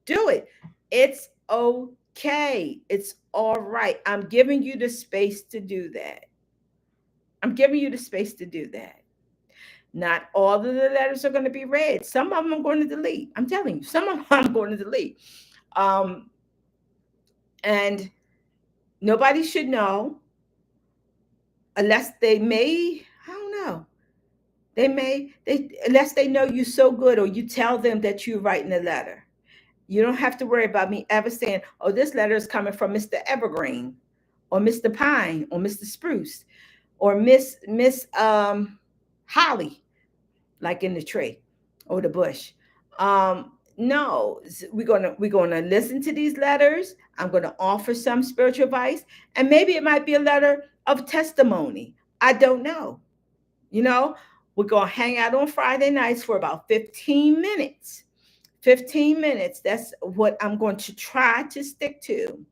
Do it. It's okay. It's all right. I'm giving you the space to do that. I'm giving you the space to do that. Not all of the letters are going to be read. Some of them I'm going to delete. I'm telling you, some of them I'm going to delete. Um, and nobody should know unless they may, I don't know. They unless they know you so good or you tell them that you're writing a letter. You don't have to worry about me ever saying, oh, this letter is coming from Mr. Evergreen or Mr. Pine or Mr. Spruce or Miss Holly, like in the tree or the bush. No, we're gonna listen to these letters. I'm gonna offer some spiritual advice, and maybe it might be a letter of testimony. I don't know. You know, we're gonna hang out on Friday nights for about 15 minutes. 15 minutes. That's what I'm going to try to stick to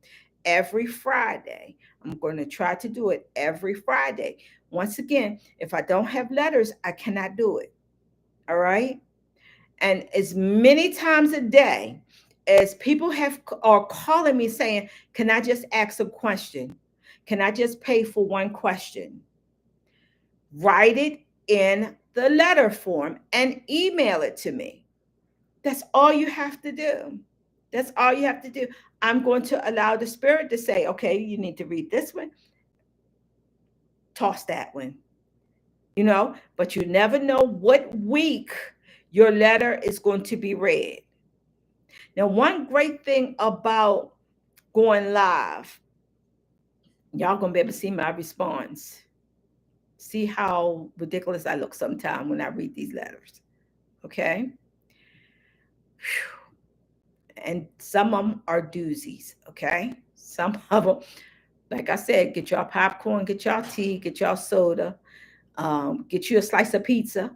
every Friday. I'm going to try to do it every Friday. Once again, if I don't have letters, I cannot do it. All right. And as many times a day as people have are calling me saying, can I just ask a question? Can I just pay for one question? Write it in the letter form and email it to me. That's all you have to do. That's all you have to do. I'm going to allow the spirit to say, okay, you need to read this one, toss that one, but you never know what week your letter is going to be read. Now, one great thing about going live, y'all gonna be able to see my response. See how ridiculous I look sometimes when I read these letters. Okay. And some of them are doozies. Okay. Some of them, like I said, get y'all popcorn, get y'all tea, get y'all soda, get you a slice of pizza,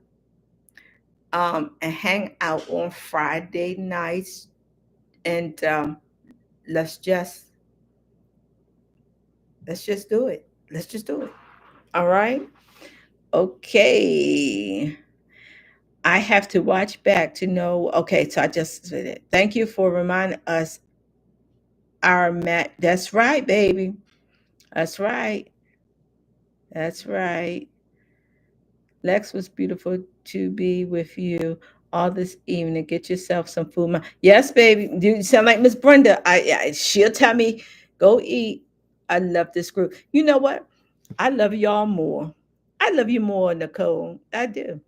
and hang out on Friday nights. And let's just let's just do it. Let's just do it. All right. Okay. I have to watch back to know. Okay, so I just said it. Thank you for reminding us our mat. That's right, baby. That's right. That's right. Lex, was beautiful to be with you all this evening. Get yourself some food. Yes, baby. You sound like Miss Brenda. She'll tell me, go eat. I love this group. You know what? I love y'all more. I love you more, Nicole. I do.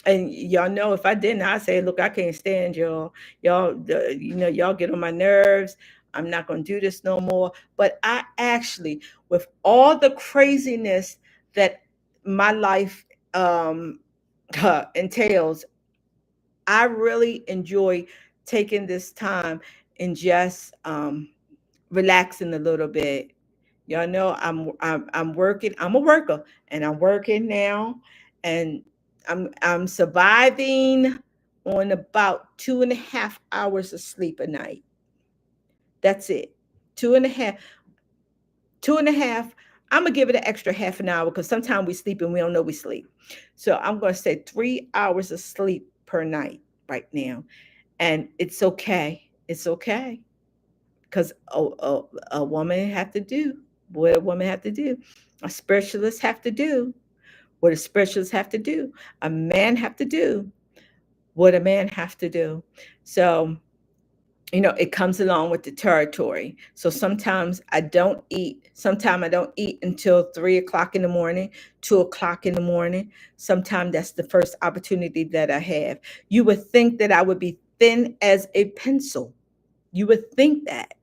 And y'all know if I didn't, I'd say, look, I can't stand y'all. Y'all get on my nerves. I'm not going to do this no more. But I actually, with all the craziness that my life um, entails, I really enjoy taking this time and just relaxing a little bit Y'all know I'm working. I'm a worker, and I'm working now, and I'm surviving on about 2.5 hours of sleep a night. That's it. Two and a half, 2.5. I'm gonna give it an extra half an hour because sometimes we sleep and we don't know we sleep. So I'm gonna say 3 hours of sleep per night right now, and it's okay. It's okay because a woman have to do what a woman have to do. A spiritualist have to do what a spiritualist have to do. A man have to do what a man have to do. So it comes along with the territory. So sometimes I don't eat. Sometimes I don't eat until 3 o'clock in the morning, 2 o'clock in the morning. Sometimes that's the first opportunity that I have. You would think that I would be thin as a pencil. You would think that,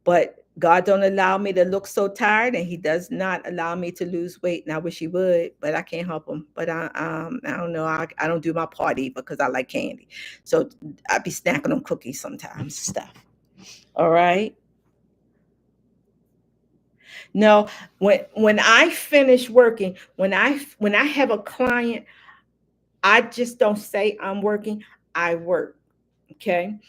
but God don't allow me to look so tired, and He does not allow me to lose weight. And I wish He would, but I can't help Him. But I don't know. I don't do my part either because I like candy. So I be snacking on cookies sometimes, stuff. All right. No, when I finish working, when I have a client, I just don't say I'm working. I work. Okay.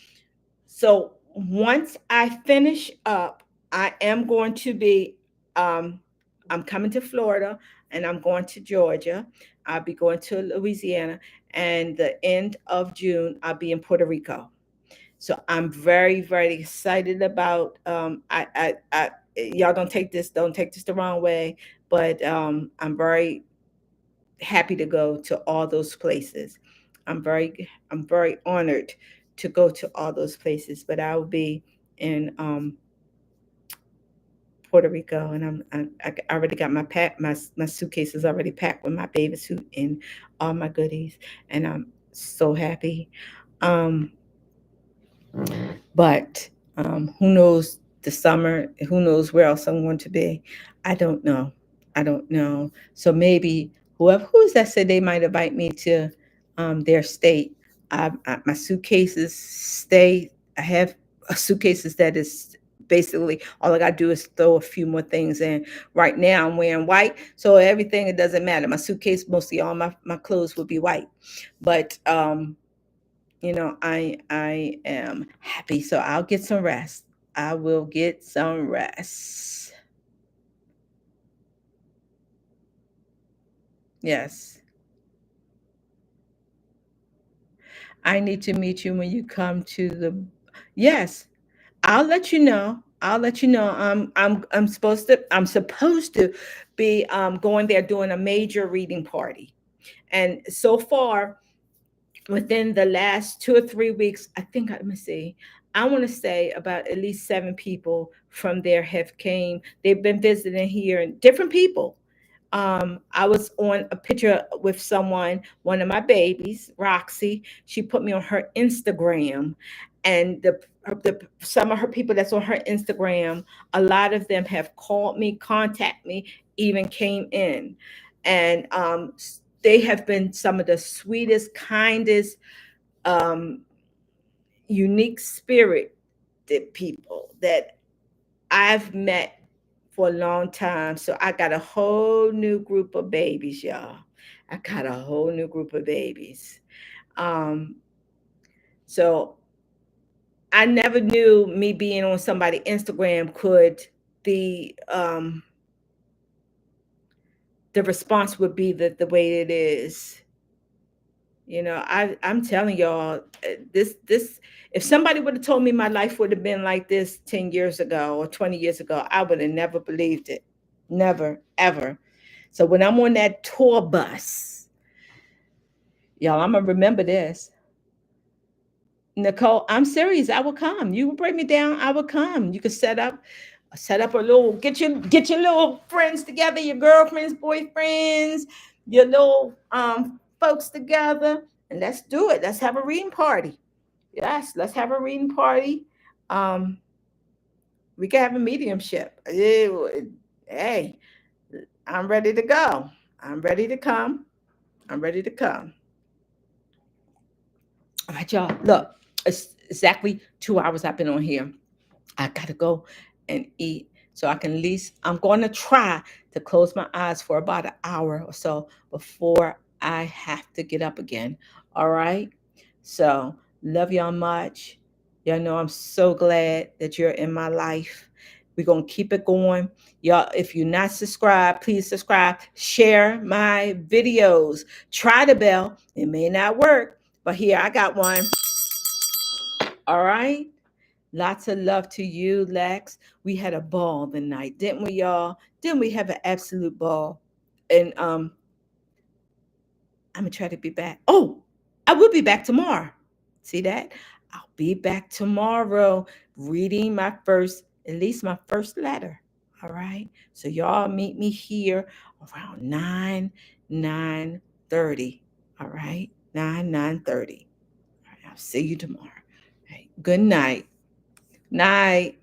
So once I finish up, I am going to be, um, I'm coming to Florida and I'm going to Georgia. I'll be going to Louisiana, and the end of June, I'll be in Puerto Rico. So I'm very, very excited about. Y'all don't take this the wrong way, but I'm very happy to go to all those places. I'm very honored to go to all those places. But I will be in Puerto Rico, and I already got my suitcase is already packed with my baby suit and all my goodies, and I'm so happy. Um, but who knows the summer? Who knows where else I'm going to be? I don't know. I don't know. So maybe who's that said they might invite me to their state. My suitcases stay. I have suitcases that is basically all I gotta do is throw a few more things in. Right now I'm wearing white, so everything, it doesn't matter. My suitcase, mostly all my clothes will be white, but I am happy, so I'll get some rest. I will get some rest. Yes. I need to meet you when you come to the. Yes, I'll let you know. I'll let you know. I'm supposed to be going there doing a major reading party. And so far, within the last 2 or 3 weeks, I think, let me see, I want to say about at least 7 people from there have came. They've been visiting here, and different people. I was on a picture with someone, one of my babies, Roxy. She put me on her Instagram, and some of her people that's on her Instagram, a lot of them have called me, contact me, even came in, and they have been some of the sweetest, kindest, um, unique spirited people that I've met for a long time. So I got a whole new group of babies, y'all. I got a whole new group of babies. Um, so I never knew me being on somebody Instagram could the response would be the way it is. I'm telling y'all, this if somebody would have told me my life would have been like this 10 years ago or 20 years ago, I would have never believed it. Never, ever. So when I'm on that tour bus, y'all, I'm gonna remember this. Nicole, I'm serious. I will come. You will bring me down. I will come. You can set up a little, get your little friends together, your girlfriends, boyfriends, your little folks together, and let's do it. Let's have a reading party. Yes, let's have a reading party. Um, we can have a mediumship. Hey, I'm ready to go. I'm ready to come. I'm ready to come. All right, y'all. Look, it's exactly 2 hours I've been on here. I gotta go and eat. so I can at least, I'm going to try to close my eyes for about an hour or so before I have to get up again. All right. So love y'all much. Y'all know I'm so glad that you're in my life. We're going to keep it going. Y'all, if you're not subscribed, please subscribe. Share my videos. Try the bell. It may not work, but here I got one. All right. Lots of love to you, Lex. We had a ball the night, didn't we, y'all? Didn't we have an absolute ball? And I'm gonna try to be back. Oh, I will be back tomorrow. See that? I'll be back tomorrow reading my first, at least my first letter. All right. So y'all meet me here around 9:30. All right. 9:30. All right. I'll see you tomorrow. All right. Good night. Night.